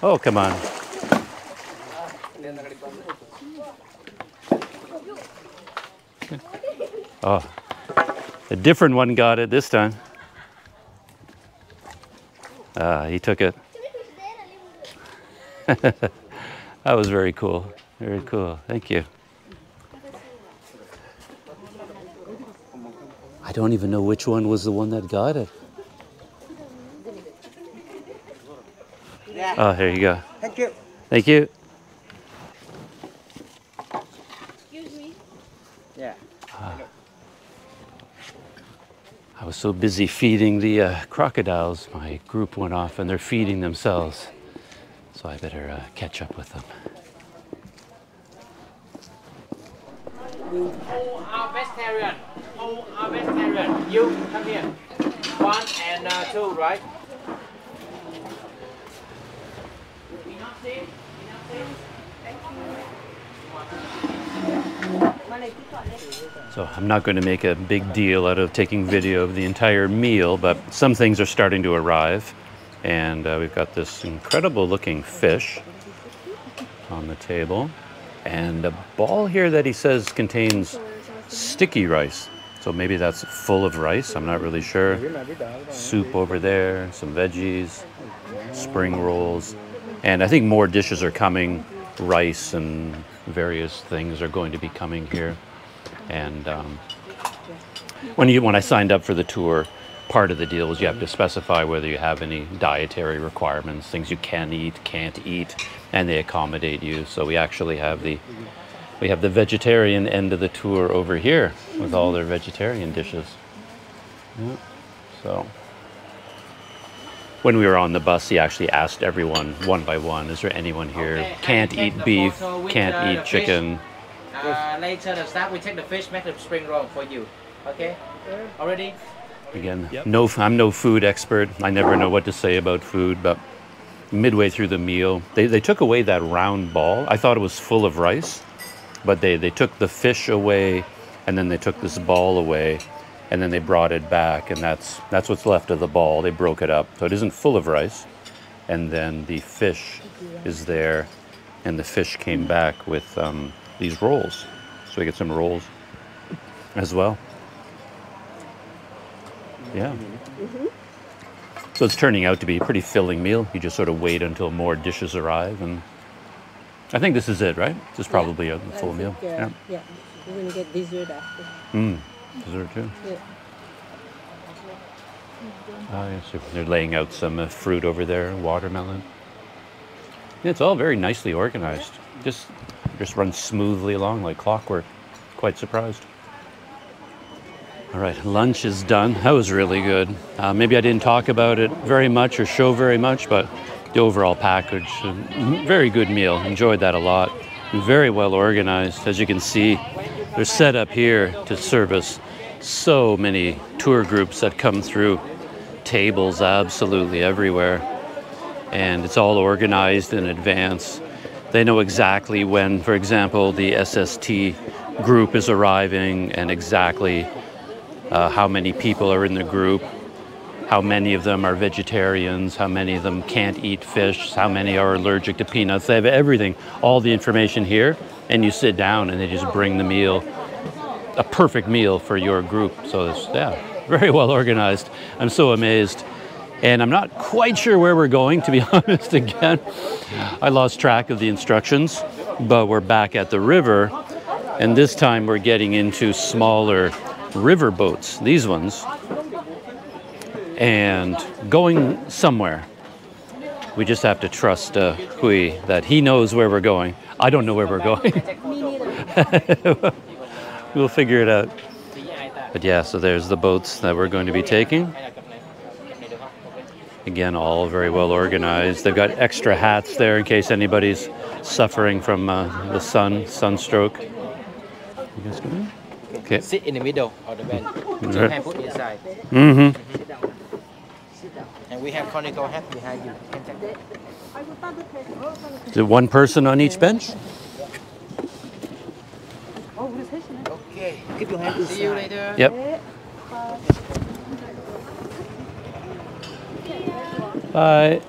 Oh, come on. Oh, a different one got it this time. He took it. That was very cool. Very cool. Thank you. I don't even know which one was the one that got it. Oh, here you go. Thank you. Thank you. Excuse me. Yeah. I was so busy feeding the crocodiles, my group went off and they're feeding themselves. So I better catch up with them. All are vegetarian. All are vegetarian. You come here. 1 and 2, right? So I'm not going to make a big deal out of taking video of the entire meal, but some things are starting to arrive. And we've got this incredible looking fish on the table. And a ball here that he says contains sticky rice. So maybe that's full of rice, I'm not really sure. Soup over there, some veggies, spring rolls. And I think more dishes are coming. Rice and various things are going to be coming here. And when I signed up for the tour, part of the deal is you have to specify whether you have any dietary requirements, things you can eat, can't eat, and they accommodate you. So we actually have the vegetarian end of the tour over here with all their vegetarian dishes. Yeah. So when we were on the bus, he actually asked everyone one by one, is there anyone here can't eat beef, can't eat chicken? Later the staff will take the fish, make the spring roll for you. Okay? Already? Again, I'm no food expert. I never know what to say about food, but midway through the meal, they took away that round ball. I thought it was full of rice, but they took the fish away, and then they took this ball away, and then they brought it back, and that's what's left of the ball. They broke it up, so it isn't full of rice. And then the fish is there, and the fish came back with these rolls. So we get some rolls as well. Yeah. So it's turning out to be a pretty filling meal. You just sort of wait until more dishes arrive, and I think this is it, right? This is probably a full meal. Yeah. Yeah. You're gonna get dessert after. Dessert too. Yeah. Yes, they're laying out some fruit over there, watermelon. Yeah, it's all very nicely organized. Just runs smoothly along like clockwork. Quite surprised. All right, lunch is done. That was really good. Maybe I didn't talk about it very much or show very much, but the overall package, very good meal. Enjoyed that a lot. Very well organized. As you can see, they're set up here to service so many tour groups that come through. Tables absolutely everywhere. And it's all organized in advance. They know exactly when, for example, the SST group is arriving and exactly how many people are in the group, how many of them are vegetarians, how many of them can't eat fish, how many are allergic to peanuts. They have everything, all the information here, and you sit down and they just bring the meal, a perfect meal for your group. So it's, yeah, very well organized. I'm so amazed. And I'm not quite sure where we're going, to be honest, again. I lost track of the instructions, but we're back at the river, and this time we're getting into smaller river boats, these ones, and going somewhere. We just have to trust Hui that he knows where we're going. I don't know where we're going. We'll figure it out. But yeah, so there's the boats that we're going to be taking. Again, all very well organized. They've got extra hats there in case anybody's suffering from the sunstroke. You guys going? Okay. Sit in the middle of the bed. Put your hand inside. Mm-hmm. And we have conical hat behind you. Is it one person on each bench? Okay. Keep your hand inside. See you later. Yep. Bye.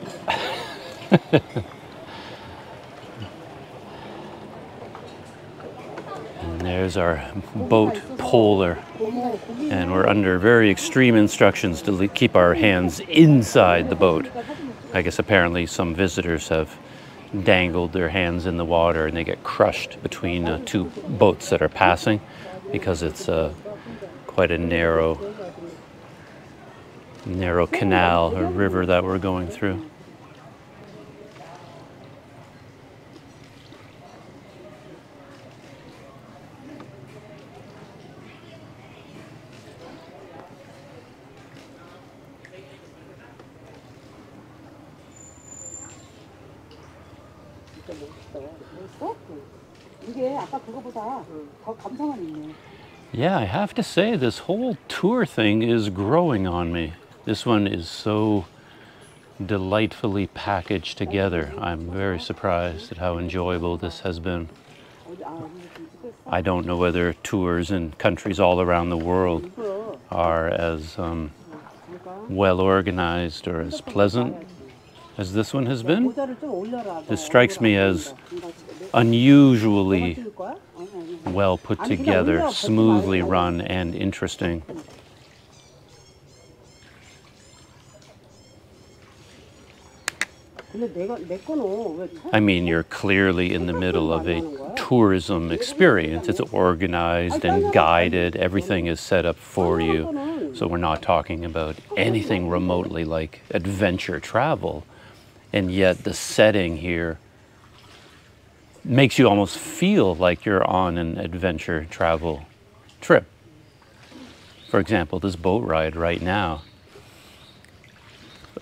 And there's our boat polar. And we're under very extreme instructions to keep our hands inside the boat. I guess apparently some visitors have dangled their hands in the water and they get crushed between two boats that are passing because it's quite a narrow canal or river that we're going through. Yeah, I have to say this whole tour thing is growing on me. This one is so delightfully packaged together. I'm very surprised at how enjoyable this has been. I don't know whether tours in countries all around the world are as well organized or as pleasant as this one has been. This strikes me as unusually well put together, smoothly run, and interesting. I mean, you're clearly in the middle of a tourism experience. It's organized and guided. Everything is set up for you. So we're not talking about anything remotely like adventure travel. And yet the setting here makes you almost feel like you're on an adventure travel trip. For example, this boat ride right now,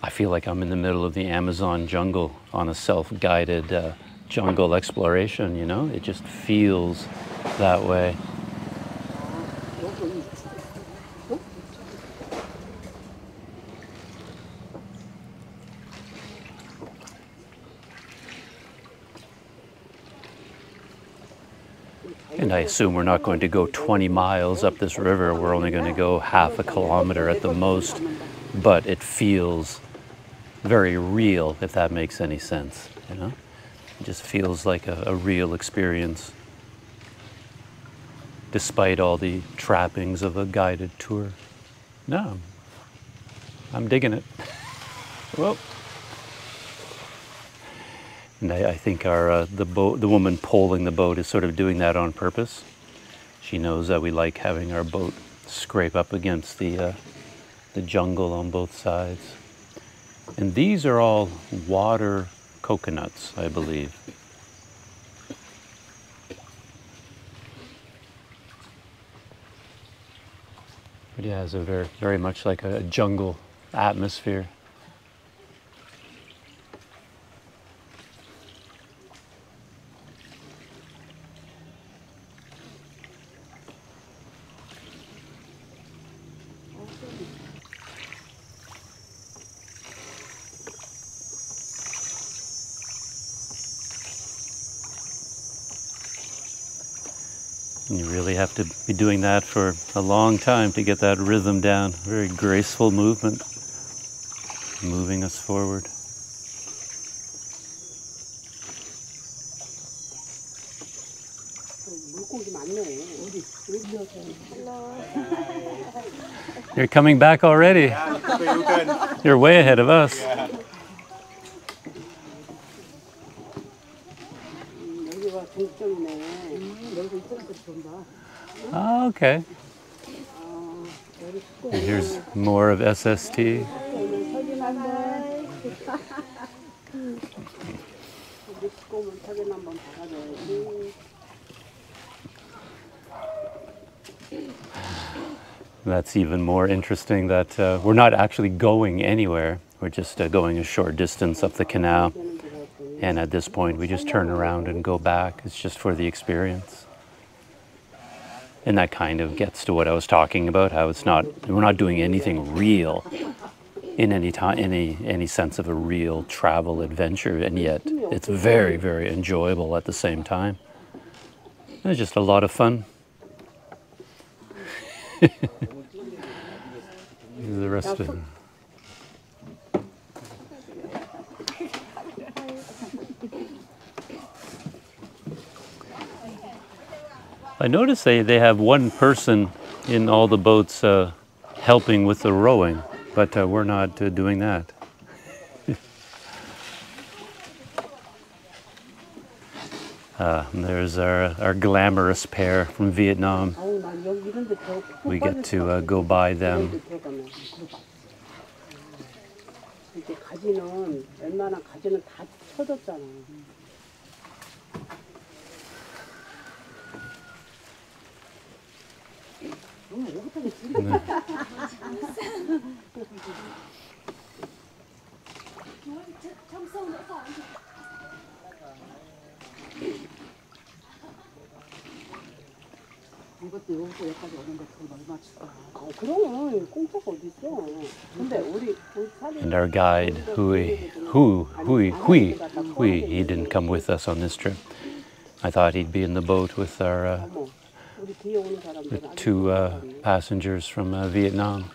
I feel like I'm in the middle of the Amazon jungle on a self-guided jungle exploration, you know? It just feels that way. And I assume we're not going to go 20 miles up this river. We're only going to go half a kilometer at the most. But it feels very real, if that makes any sense, you know? It just feels like a real experience, despite all the trappings of a guided tour. No, I'm digging it. Whoa. And I think the woman poling the boat is sort of doing that on purpose. She knows that we like having our boat scrape up against the jungle on both sides. And these are all water coconuts, I believe. But yeah, it's a very much like a jungle atmosphere. And you really have to be doing that for a long time to get that rhythm down. Very graceful movement, moving us forward. You're coming back already. Yeah, You're way ahead of us. Yeah. Oh, okay. And here's more of SST. That's even more interesting that we're not actually going anywhere. We're just going a short distance up the canal. And at this point, we just turn around and go back. It's just for the experience. And that kind of gets to what I was talking about, how we're not doing anything real in any sense of a real travel adventure, and yet it's very, very enjoyable at the same time. It's just a lot of fun. The rest of it. I noticed they have one person in all the boats helping with the rowing, but we're not doing that. There's our glamorous pair from Vietnam. We get to go by them. And our guide, he didn't come with us on this trip. I thought he'd be in the boat with our the two passengers from Vietnam.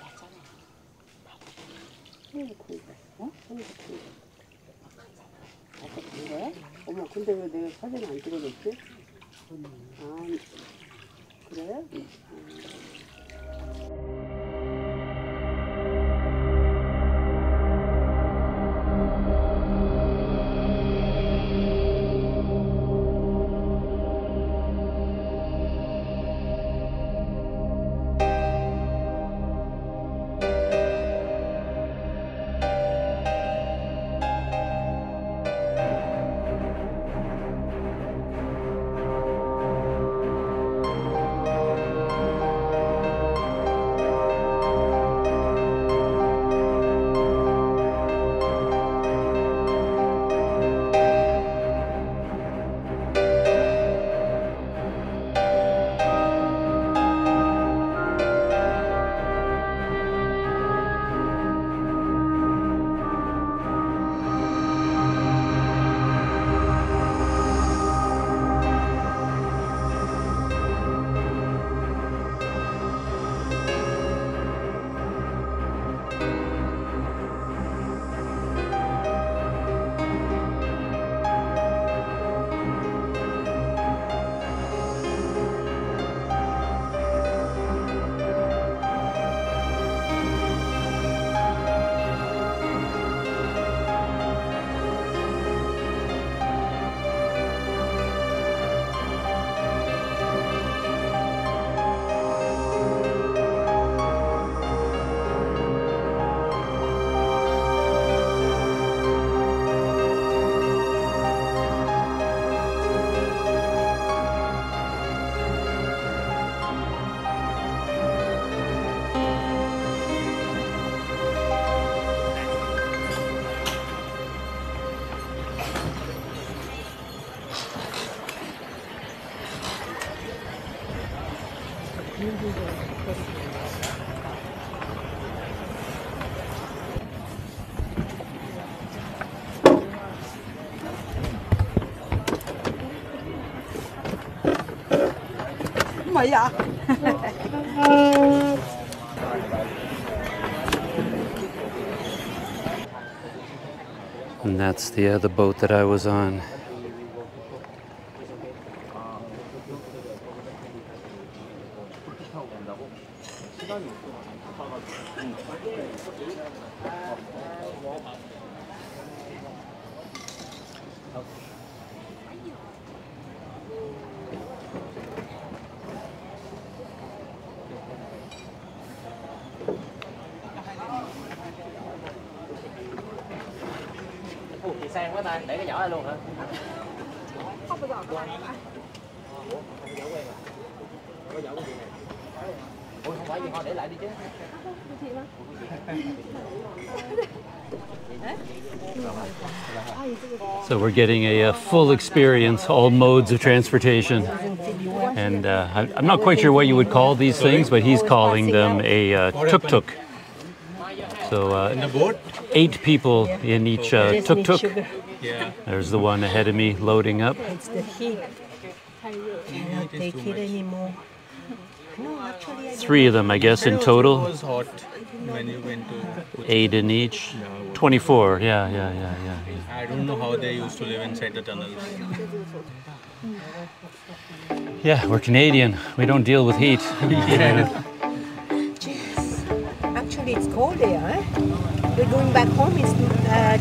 And that's the other boat that I was on. Sang quá ta, để cái nhỏ này luôn hả? Không bao giờ qua nữa. Ủa không phải gì họ để lại đi chứ. So we're getting a full experience, all modes of transportation. And I'm not quite sure what you would call these things, but he's calling them a tuk-tuk. So In the boat? 8 people in each tuk-tuk. Yeah. There's the one ahead of me loading up. It's the heat. Cannot take it anymore. No, actually, 3 of them, I guess, in total. It was hot when you went to... 8 in each. 24, yeah. I don't know how they used to live inside the tunnels. Yeah, we're Canadian. We don't deal with heat. Actually, it's cold there. Eh? We're going back home. It's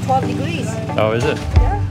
12 degrees. Oh, is it? Yeah.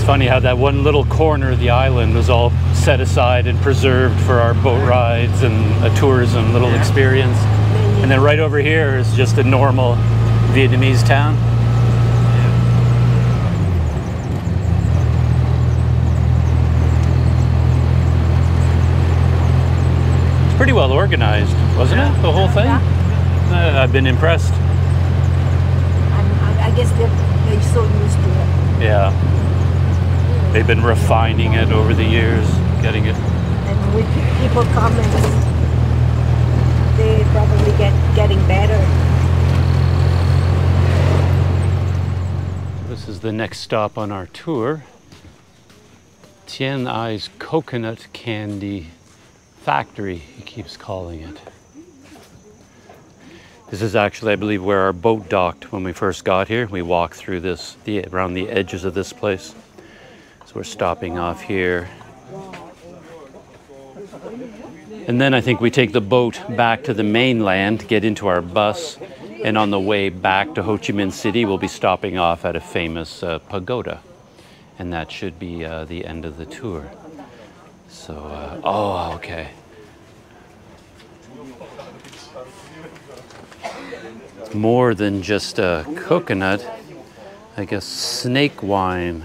Funny how that one little corner of the island was all set aside and preserved for our boat rides and a tourism little experience. And then right over here is just a normal Vietnamese town. It's pretty well organized, wasn't it? The whole thing? I've been impressed. I guess they're so used to it. Yeah. They've been refining it over the years, getting it. And with people comments, they probably getting better. This is the next stop on our tour. Thien Ai's Coconut Candy Factory, he keeps calling it. This is actually, I believe, where our boat docked when we first got here. We walked through this, around the edges of this place. So we're stopping off here. And then I think we take the boat back to the mainland, get into our bus, and on the way back to Ho Chi Minh City, we'll be stopping off at a famous pagoda. And that should be the end of the tour. So, oh, okay. More than just a coconut, I guess snake wine.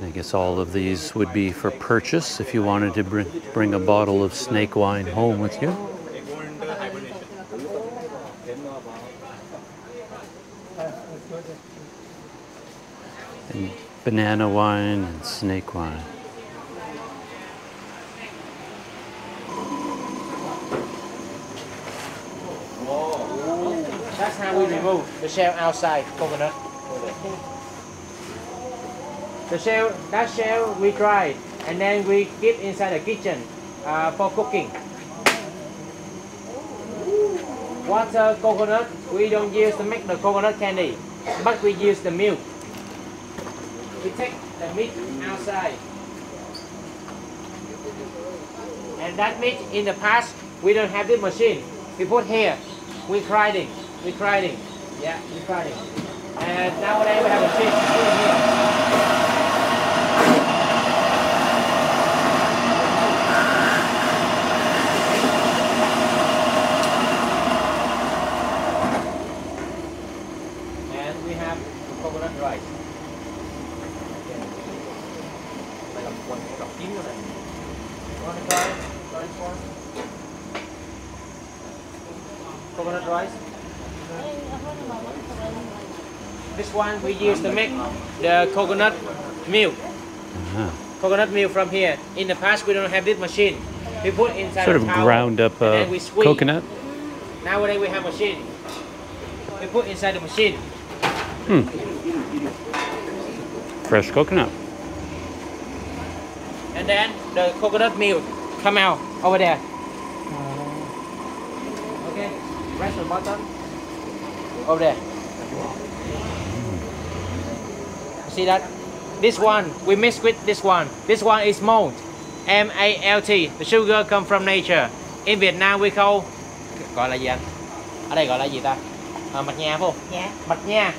I guess all of these would be for purchase if you wanted to bring a bottle of snake wine home with you. And banana wine and snake wine. That's how we remove the shell outside coconut. The shell, that shell we dry and then we keep inside the kitchen for cooking. Water coconut, we don't use to make the coconut candy, but we use the milk. We take the meat outside. And that meat in the past, we don't have this machine. We put here, we grinding. Yeah, we grinding. And nowadays we have a machine here. Coconut rice. This one we use to make the coconut milk. Coconut milk from here. In the past we don't have this machine. We put inside sort of a towel, ground up and then we squeeze. coconut. Nowadays we have machine. We put inside the machine. Fresh coconut. And then the coconut milk come out over there. Okay, press the button over there. See that? This one we mix with this one. This one is malt, M-A-L-T. The sugar come from nature. In Vietnam we call, gọi là gì anh? Ở đây gọi là gì ta? Mạch nha phải không? Dạ. Mạch nha.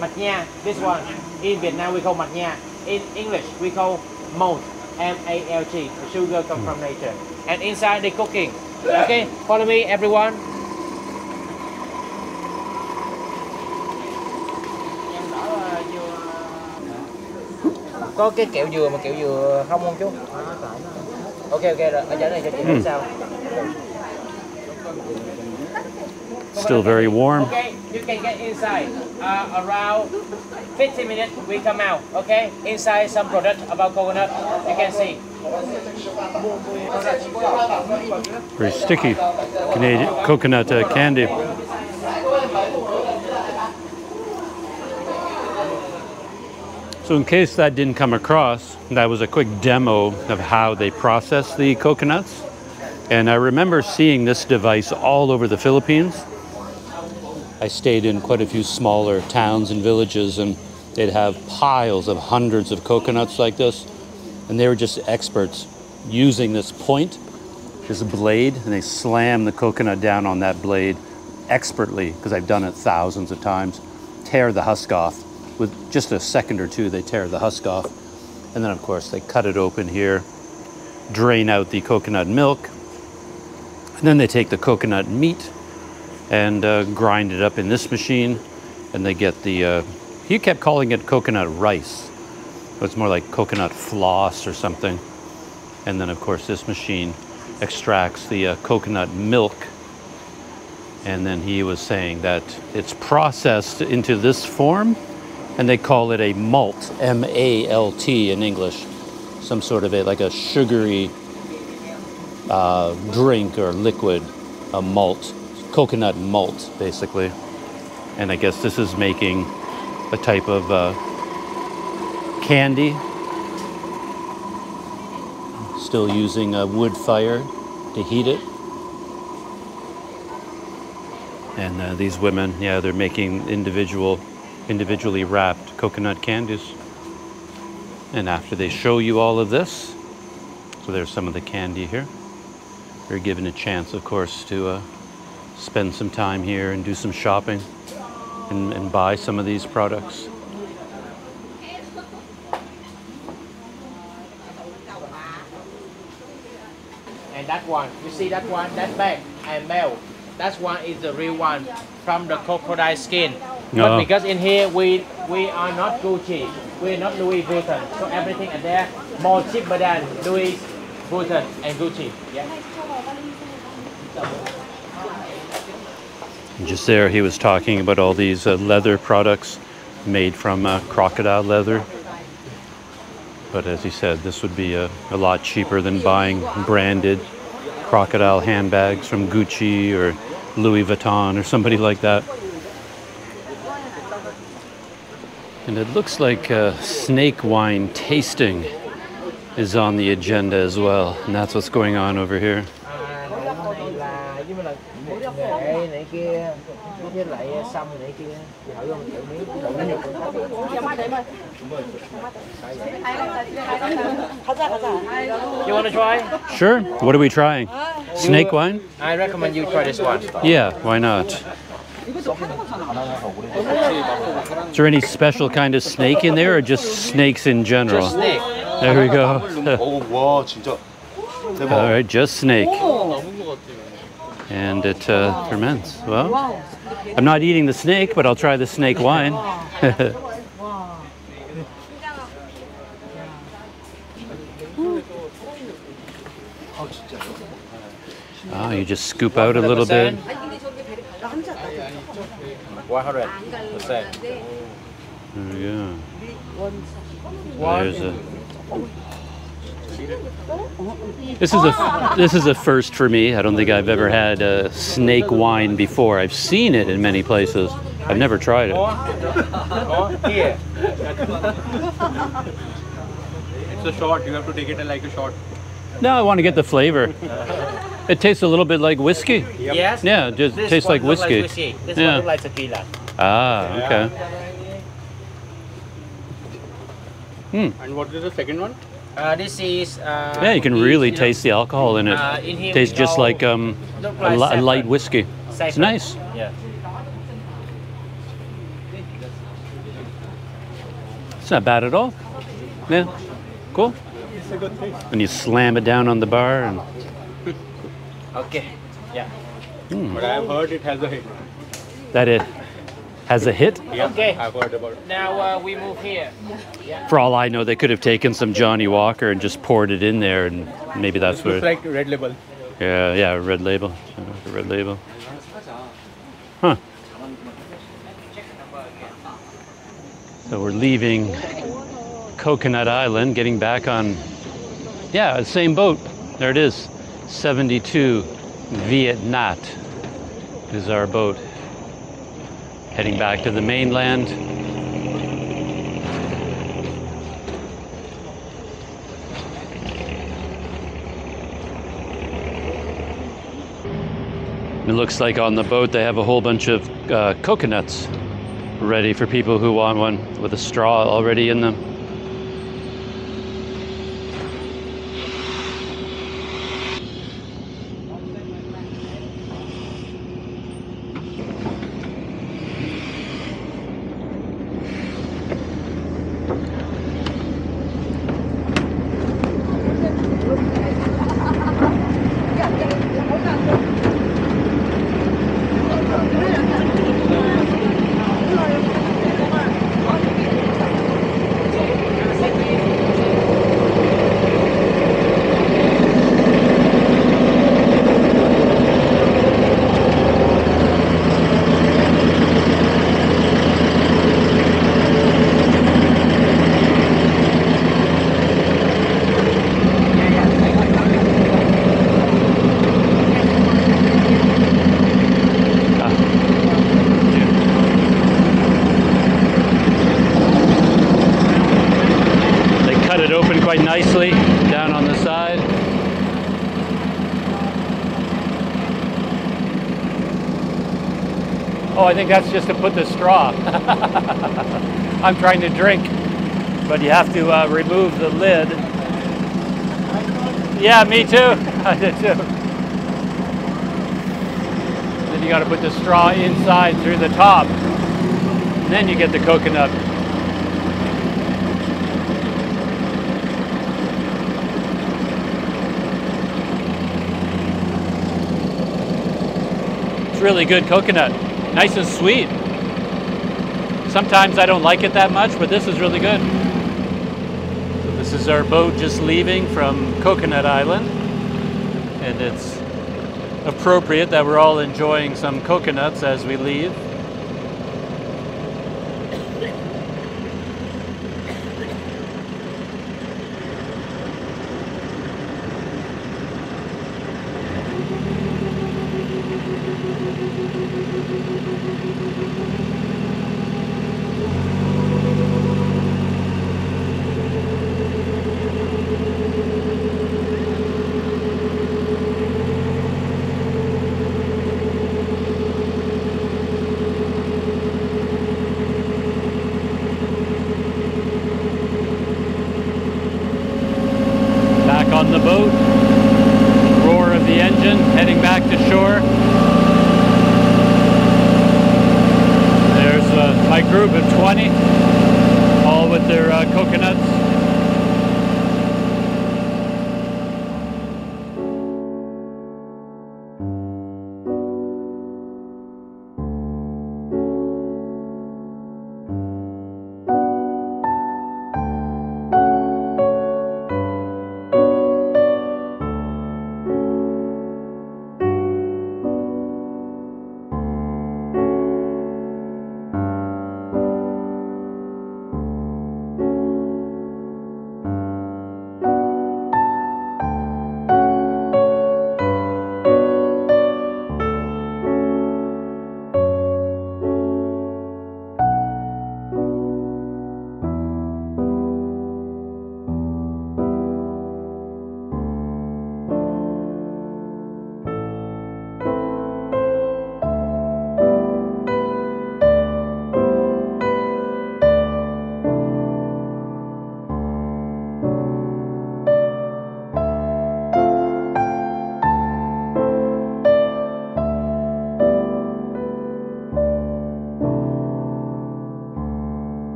Mạch nha. This one. In Vietnam we call mạch nha. In English we call malt, M-A-L-T. The sugar come from nature. And inside they cooking. Okay, follow me everyone. Có cái kẹo dừa mà kẹo dừa không chú? Ok rồi, ở chỗ này cho chị biết sao. Still very warm. Okay, you can get inside. Around 50 minutes we come out. Okay, inside some product about coconut. You can see. Very sticky Canadian coconut candy. So in case that didn't come across, that was a quick demo of how they process the coconuts. And I remember seeing this device all over the Philippines. I stayed in quite a few smaller towns and villages, and they'd have piles of hundreds of coconuts like this. And they were just experts using this point, this blade, and they slam the coconut down on that blade expertly, because I've done it thousands of times, tear the husk off. With just a second or two, they tear the husk off. And then, of course, they cut it open here, drain out the coconut milk, and then they take the coconut meat and grind it up in this machine, and they get the, he kept calling it coconut rice, but it's more like coconut floss or something. And then, of course, this machine extracts the coconut milk. And then he was saying that it's processed into this form, and they call it a malt, M-A-L-T in English. Some sort of like a sugary drink or liquid, a malt, coconut malt, basically. And I guess this is making a type of candy. Still using a wood fire to heat it. And these women, yeah, they're making individually wrapped coconut candies. And after they show you all of this, so there's some of the candy here, you're given a chance, of course, to spend some time here and do some shopping and buy some of these products. And that one, you see that one, that bag and mail. That one is the real one from the crocodile skin. But because in here we are not Gucci, we're not Louis Vuitton, so everything is there more cheaper than Louis Vuitton and Gucci. Yeah. Just there, he was talking about all these leather products made from crocodile leather. But as he said, this would be a lot cheaper than buying branded crocodile handbags from Gucci or Louis Vuitton or somebody like that. And it looks like snake wine tasting is on the agenda as well. And that's what's going on over here. You want to try? Sure. What are we trying? Snake wine? I recommend you try this one. Yeah, why not? Is there any special kind of snake in there or just snakes in general? Just snake. There we go. 와 진짜 대박. All right, just snake. And it ferments. Well, I'm not eating the snake, but I'll try the snake wine. Ah, you just scoop out a little bit. 100%. There we go. There's a. This is a first for me. I don't think I've ever had a snake wine before. I've seen it in many places. I've never tried it. Here. It's a shot. You have to take it like a shot. No, I want to get the flavor. It tastes a little bit like whiskey. Yes. Yeah, it just tastes like whiskey. This Yeah. one looks like tequila. Ah, okay. And what is the second one? This is. Yeah, you can really taste the alcohol in it. In here Tastes we just go- like a light saffron. whiskey. It's Saffron. nice. Yeah. It's not bad at all. Yeah, cool. It's a good taste. And you slam it down on the bar and Okay. Yeah. But I've heard it has a hit. that it has a hit. Yeah, Okay. I've heard about it. Now we move here. For all I know, they could have taken some Johnny Walker and just poured it in there, and maybe that's It what. looks like red label. Yeah, red label. Red label. Huh. So we're leaving Coconut Island, getting back on, yeah, the same boat. There it is. 72 Viet Nat is our boat. Heading back to the mainland. It looks like on the boat they have a whole bunch of coconuts ready for people who want one with a straw already in them. Nicely down on the side. Oh, I think that's just to put the straw. I'm trying to drink, but you have to remove the lid. Yeah, me too. I did too. Then You got to put the straw inside through the top. And then you get the coconut. It's really good coconut. Nice and sweet. Sometimes I don't like it that much, but this is really good. So this is our boat just leaving from Coconut Island. And it's appropriate that we're all enjoying some coconuts as we leave. On the boat, roar of the engine, heading back to shore. There's my group of 20, all with their coconuts.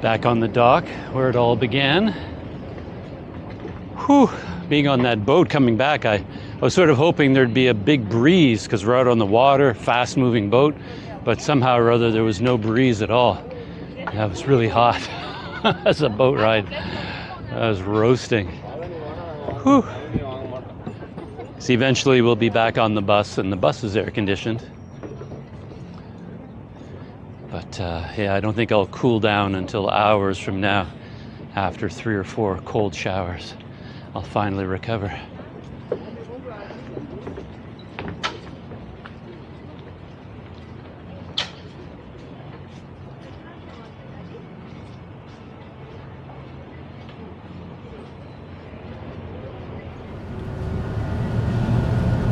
Back on the dock where it all began. Whew, being on that boat coming back, I was sort of hoping there'd be a big breeze because we're out on the water, fast moving boat, but somehow or other there was no breeze at all. Yeah, it was really hot as a boat ride. I was roasting. Whew. So eventually we'll be back on the bus, and the bus is air conditioned. But yeah, I don't think I'll cool down until hours from now. After 3 or 4 cold showers, I'll finally recover.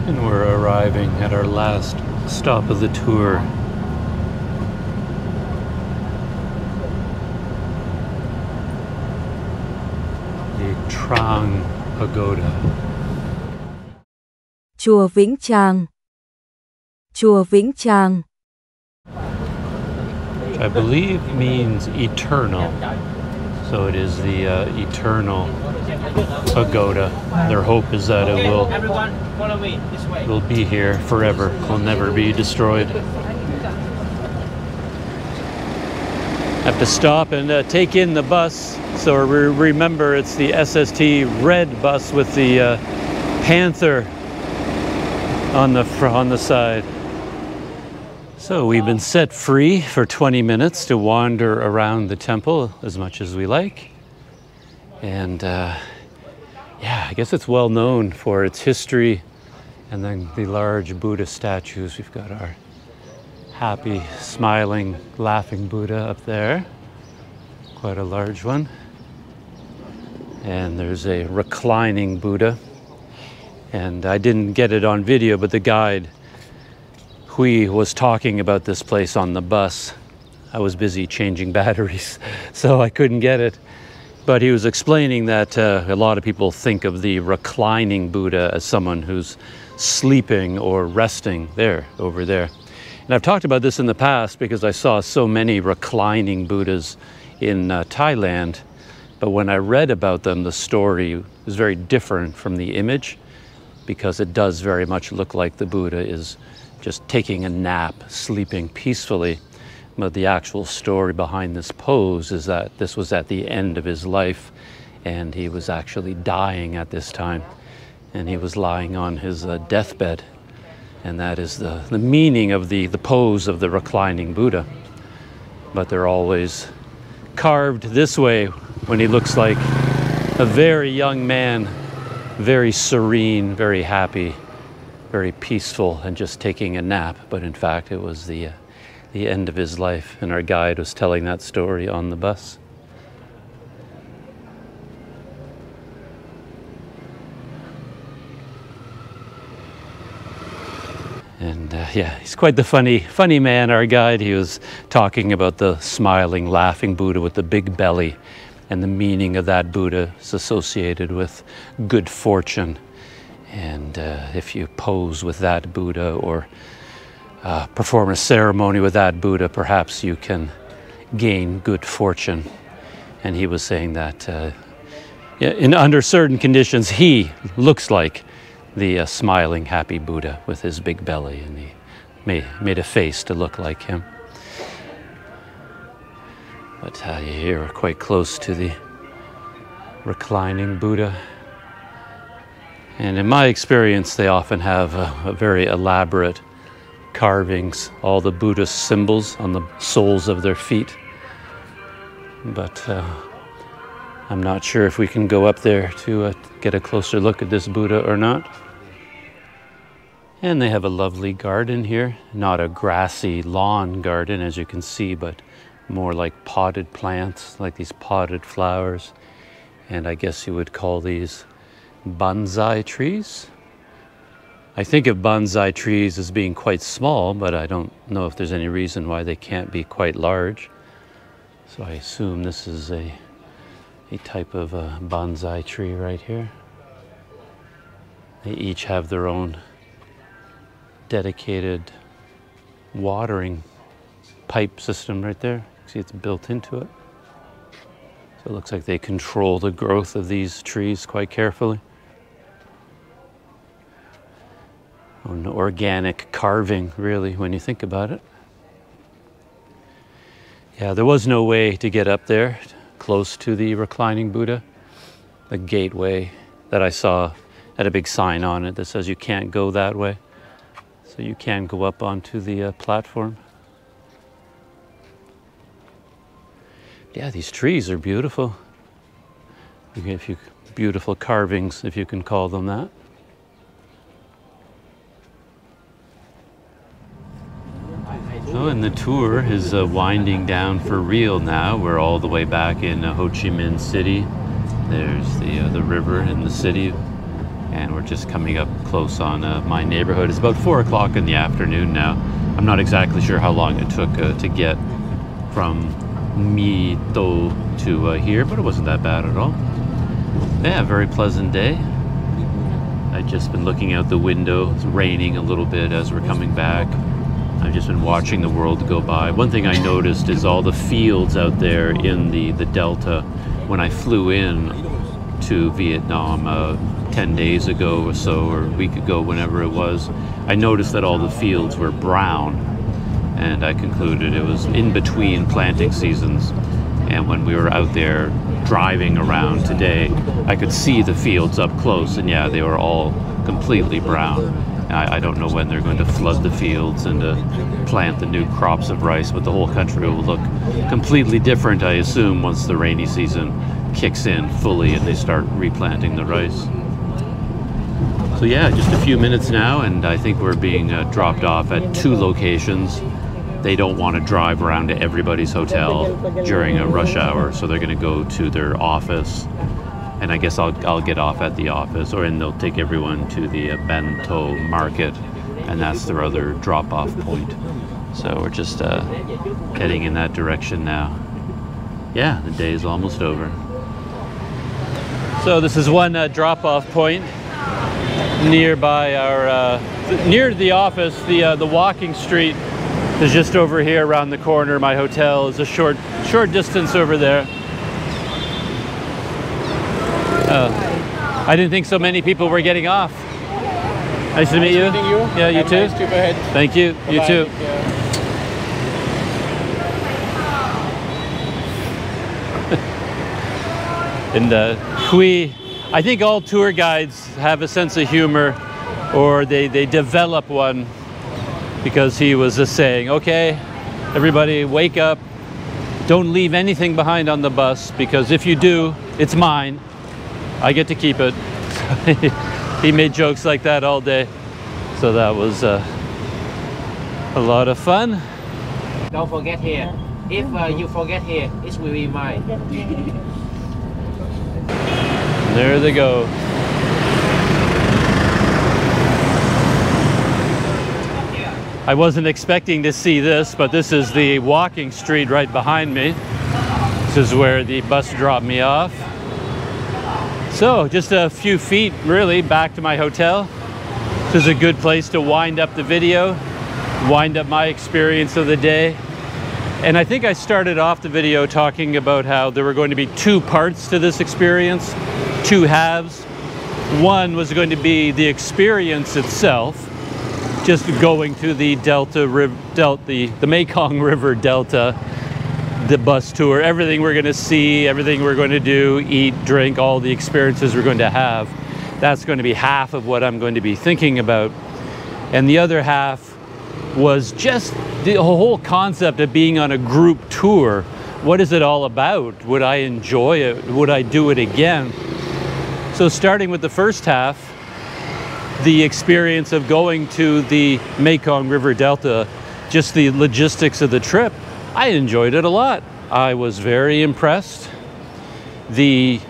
And we're arriving at our last stop of the tour. The Trang Pagoda. Chùa Vĩnh Trang. Chùa Vĩnh Trang. Which I believe means eternal. So it is the eternal pagoda. Their hope is that it will be here forever. It will never be destroyed. Have to stop and take in the bus. So remember, it's the SST red bus with the panther on the side. So we've been set free for 20 minutes to wander around the temple as much as we like. And yeah, I guess it's well known for its history and then the large Buddha statues. We've got our happy, smiling, laughing Buddha up there. Quite a large one. And there's a reclining Buddha. And I didn't get it on video, but the guide, Hui, was talking about this place on the bus. I was busy changing batteries, so I couldn't get it. But he was explaining that a lot of people think of the reclining Buddha as someone who's sleeping or resting over there. And I've talked about this in the past because I saw so many reclining Buddhas in Thailand. But when I read about them, the story is very different from the image, because it does very much look like the Buddha is just taking a nap, sleeping peacefully. But the actual story behind this pose is that this was at the end of his life, and he was actually dying at this time. And he was lying on his deathbed. And that is the meaning of the pose of the reclining Buddha. But they're always carved this way when he looks like a very young man, very serene, very happy, very peaceful, and just taking a nap. But in fact, it was the end of his life, and our guide was telling that story on the bus. And yeah, he's quite the funny man, our guide. He was talking about the smiling, laughing Buddha with the big belly, and the meaning of that Buddha is associated with good fortune. And if you pose with that Buddha or perform a ceremony with that Buddha, perhaps you can gain good fortune. And he was saying that under certain conditions, he looks like the smiling, happy Buddha with his big belly, and he made a face to look like him. But here we're quite close to the reclining Buddha. And in my experience, they often have a very elaborate carvings, all the Buddhist symbols on the soles of their feet. But I'm not sure if we can go up there to get a closer look at this Buddha or not. And they have a lovely garden here, not a grassy lawn garden as you can see, but more like potted plants, like these potted flowers. And I guess you would call these bonsai trees. I think of bonsai trees as being quite small, but I don't know if there's any reason why they can't be quite large. So I assume this is a type of bonsai tree right here. They each have their own dedicated watering pipe system right there. See, it's built into it. So it looks like they control the growth of these trees quite carefully. An organic carving, really, when you think about it. Yeah, there was no way to get up there close to the reclining Buddha. The gateway that I saw had a big sign on it that says you can't go that way. So you can go up onto the platform. Yeah, these trees are beautiful. Beautiful carvings, if you can call them that. Oh, and the tour is winding down for real now. We're all the way back in Ho Chi Minh City. There's the river in the city, and we're just coming up close on my neighborhood. It's about 4 o'clock in the afternoon now. I'm not exactly sure how long it took to get from Mi To to here, but it wasn't that bad at all. Yeah, very pleasant day. I've just been looking out the window. It's raining a little bit as we're coming back. I've just been watching the world go by. One thing I noticed is all the fields out there in the Delta. When I flew in to Vietnam 10 days ago or so, or a week ago, whenever it was, I noticed that all the fields were brown. And I concluded it was in between planting seasons. And when we were out there driving around today, I could see the fields up close, and yeah, they were all completely brown. I don't know when they're going to flood the fields and plant the new crops of rice, but the whole country will look completely different, I assume, once the rainy season kicks in fully and they start replanting the rice. So yeah, just a few minutes now, and I think we're being dropped off at 2 locations. They don't want to drive around to everybody's hotel during a rush hour, so they're going to go to their office. And I guess I'll get off at the office, and they'll take everyone to the Bento market, and that's their other drop-off point. So we're just heading in that direction now. Yeah, the day is almost over. So this is one drop-off point nearby our near the office. The walking street is just over here around the corner. My hotel is a short distance over there. I didn't think so many people were getting off. Nice to meet you. Meeting you. Yeah, you Have a too. nice trip ahead. Thank you. Bye-bye. You too. Yeah. And I think all tour guides have a sense of humor, or they develop one, because he was just saying, okay, everybody wake up, don't leave anything behind on the bus, because if you do, it's mine. I get to keep it. He made jokes like that all day. So that was a lot of fun. Don't forget here. If you forget here, it will be mine. There they go. I wasn't expecting to see this, but this is the walking street right behind me. This is where the bus dropped me off. So just a few feet really back to my hotel. This is a good place to wind up the video, wind up my experience of the day. And I think I started off the video talking about how there were going to be 2 parts to this experience, 2 halves. One was going to be the experience itself, just going to the the Mekong River Delta, the bus tour, everything we're going to see, everything we're going to do, eat, drink, all the experiences we're going to have. That's going to be half of what I'm going to be thinking about. And the other half was just the whole concept of being on a group tour. What is it all about? Would I enjoy it? Would I do it again? So starting with the first half, the experience of going to the Mekong River Delta, just the logistics of the trip, I enjoyed it a lot. I was very impressed. The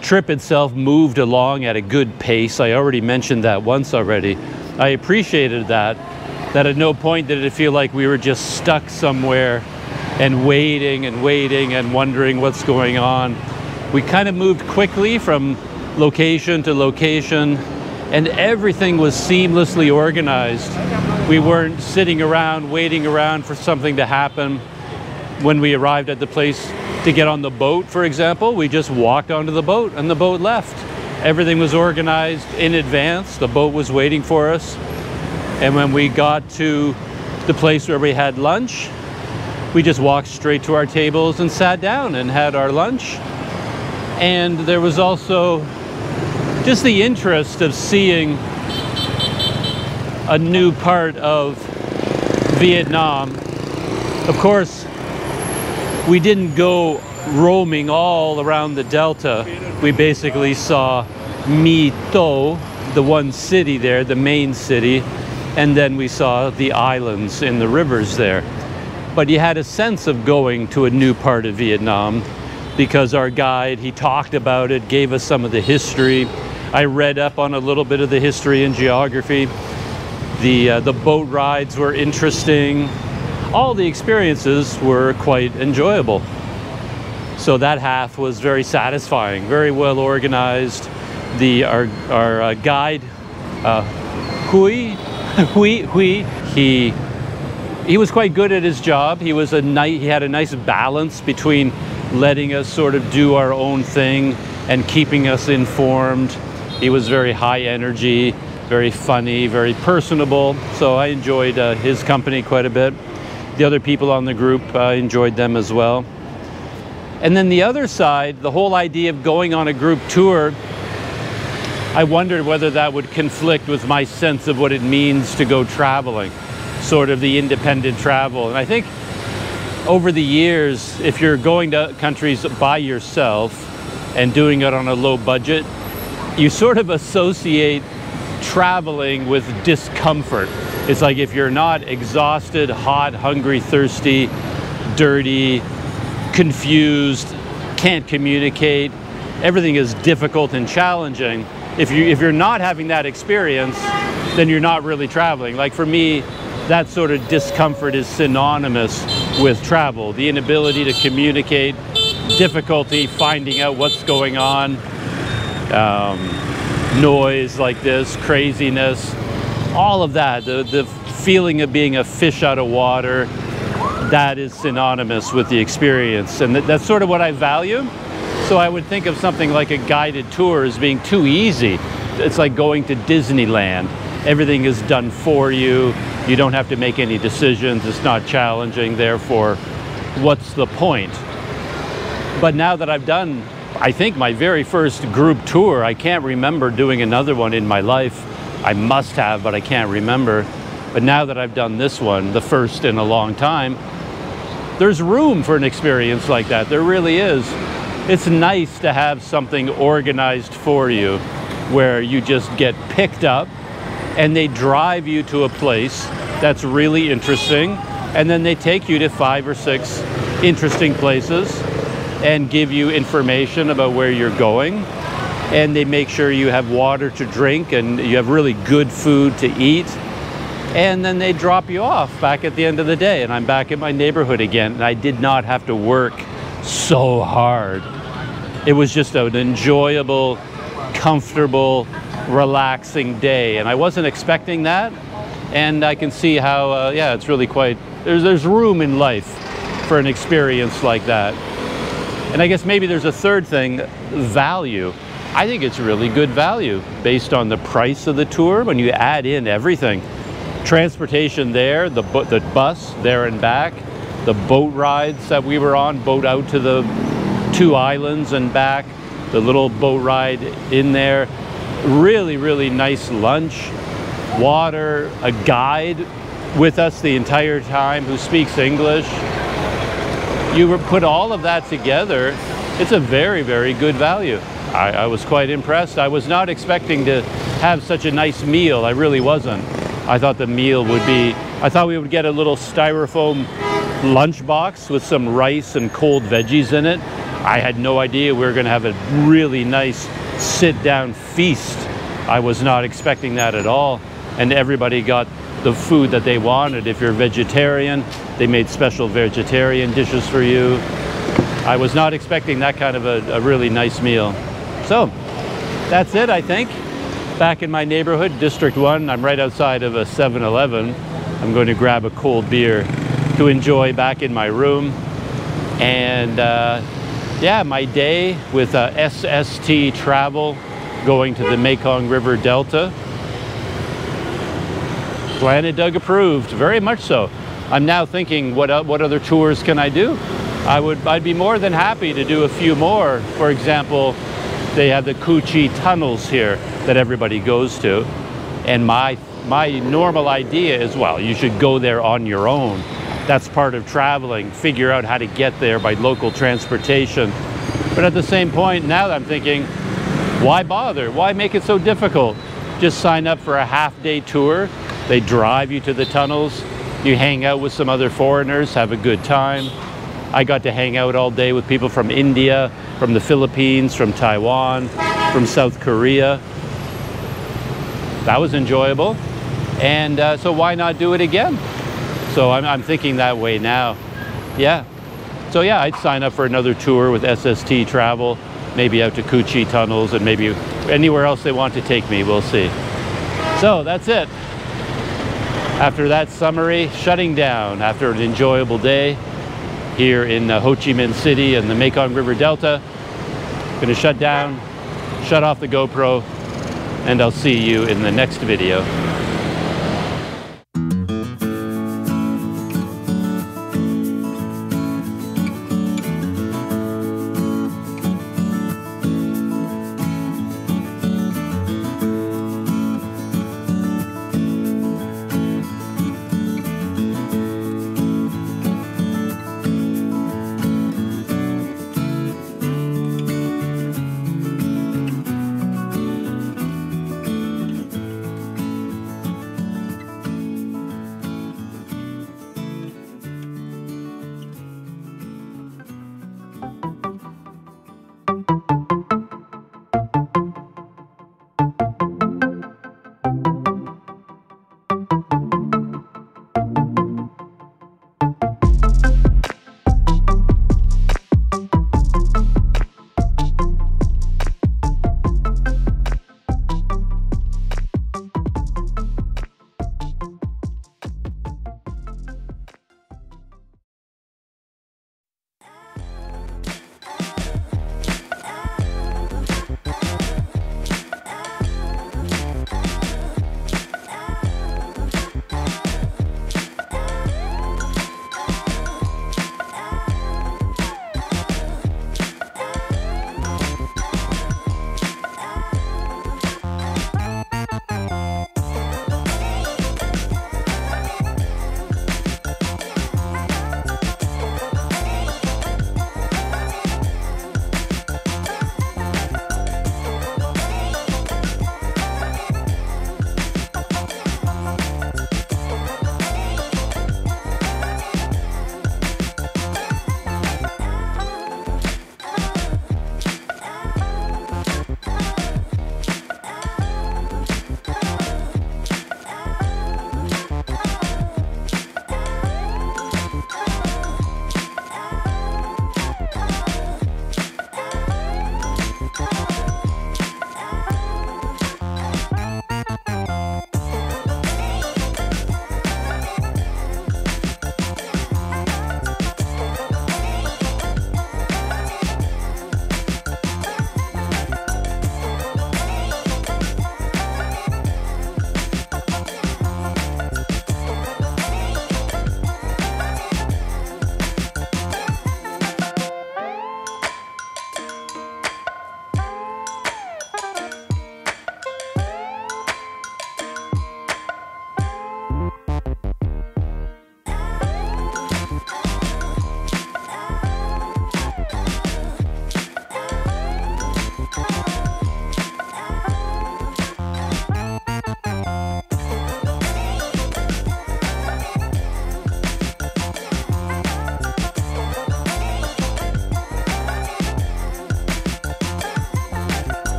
trip itself moved along at a good pace. I already mentioned that once already. I appreciated that at no point did it feel like we were just stuck somewhere and waiting and wondering what's going on. We kind of moved quickly from location to location, and everything was seamlessly organized. We weren't sitting around, waiting around for something to happen. When we arrived at the place to get on the boat, for example, we just walked onto the boat and the boat left. Everything was organized in advance. The boat was waiting for us. And when we got to the place where we had lunch, we just walked straight to our tables and sat down and had our lunch. And there was also just the interest of seeing a new part of Vietnam. Of course, we didn't go roaming all around the delta, we basically saw My To, the one city there, the main city, and then we saw the islands in the rivers there. But you had a sense of going to a new part of Vietnam because our guide, he talked about it, gave us some of the history. I read up on a little bit of the history and geography. The boat rides were interesting. All the experiences were quite enjoyable. So that half was very satisfying, very well organized. Our guide, Hui, he was quite good at his job. He had a nice balance between letting us sort of do our own thing and keeping us informed. He was very high energy, very funny, very personable. So I enjoyed his company quite a bit. The other people on the group, I enjoyed them as well. And then the other side, the whole idea of going on a group tour, I wondered whether that would conflict with my sense of what it means to go traveling, sort of the independent travel. And I think over the years, if you're going to countries by yourself and doing it on a low budget, you sort of associate traveling with discomfort. It's like if you're not exhausted, hot, hungry, thirsty, dirty, confused, can't communicate, everything is difficult and challenging. If you're not having that experience, then you're not really traveling. Like for me, that sort of discomfort is synonymous with travel. The inability to communicate, difficulty finding out what's going on, noise like this, craziness, all of that, the feeling of being a fish out of water, that is synonymous with the experience. And that's sort of what I value. So I would think of something like a guided tour as being too easy. It's like going to Disneyland. Everything is done for you. You don't have to make any decisions. It's not challenging. Therefore, what's the point? But now that I've done, I think, my very first group tour, I can't remember doing another one in my life. I must have, but I can't remember. But now that I've done this one, the first in a long time, there's room for an experience like that. There really is. It's nice to have something organized for you where you just get picked up and they drive you to a place that's really interesting, and then they take you to 5 or 6 interesting places and give you information about where you're going, and they make sure you have water to drink and you have really good food to eat, and then they drop you off back at the end of the day, and I'm back in my neighborhood again, and I did not have to work so hard. It was just an enjoyable, comfortable, relaxing day, and I wasn't expecting that. And I can see how, yeah, it's really quite, there's room in life for an experience like that. And I guess maybe there's a third thing, value. I think it's really good value based on the price of the tour when you add in everything. Transportation there, the bus there and back, the boat rides that we were on, boat out to the 2 islands and back, the little boat ride in there, really, really nice lunch, water, a guide with us the entire time who speaks English. You put all of that together, it's a very, very good value. I was quite impressed. I was not expecting to have such a nice meal. I really wasn't. I thought the meal would be, I thought we would get a little styrofoam lunchbox with some rice and cold veggies in it. I had no idea we were going to have a really nice sit-down feast. I was not expecting that at all. And everybody got the food that they wanted. If you're vegetarian, they made special vegetarian dishes for you. I was not expecting that kind of a really nice meal. So that's it, I think. Back in my neighborhood, District 1, I'm right outside of a 7-Eleven. I'm going to grab a cold beer to enjoy back in my room. And yeah, my day with SST Travel, going to the Mekong River Delta. Planet Doug approved, very much so. I'm now thinking, what other tours can I do? I'd be more than happy to do a few more. For example, they have the Cu Chi tunnels here that everybody goes to. And my normal idea is, well, you should go there on your own. That's part of traveling, figure out how to get there by local transportation. But at the same point, now I'm thinking, why bother? Why make it so difficult? Just sign up for a half-day tour. They drive you to the tunnels. You hang out with some other foreigners, have a good time. I got to hang out all day with people from India, from the Philippines, from Taiwan, from South Korea. That was enjoyable. And so why not do it again? So I'm thinking that way now. Yeah. So yeah, I'd sign up for another tour with SST Travel, maybe out to Kuchi tunnels and maybe anywhere else they want to take me. We'll see. So that's it. After that summary, shutting down after an enjoyable day here in Ho Chi Minh City and the Mekong River Delta. Gonna shut down, shut off the GoPro, and I'll see you in the next video.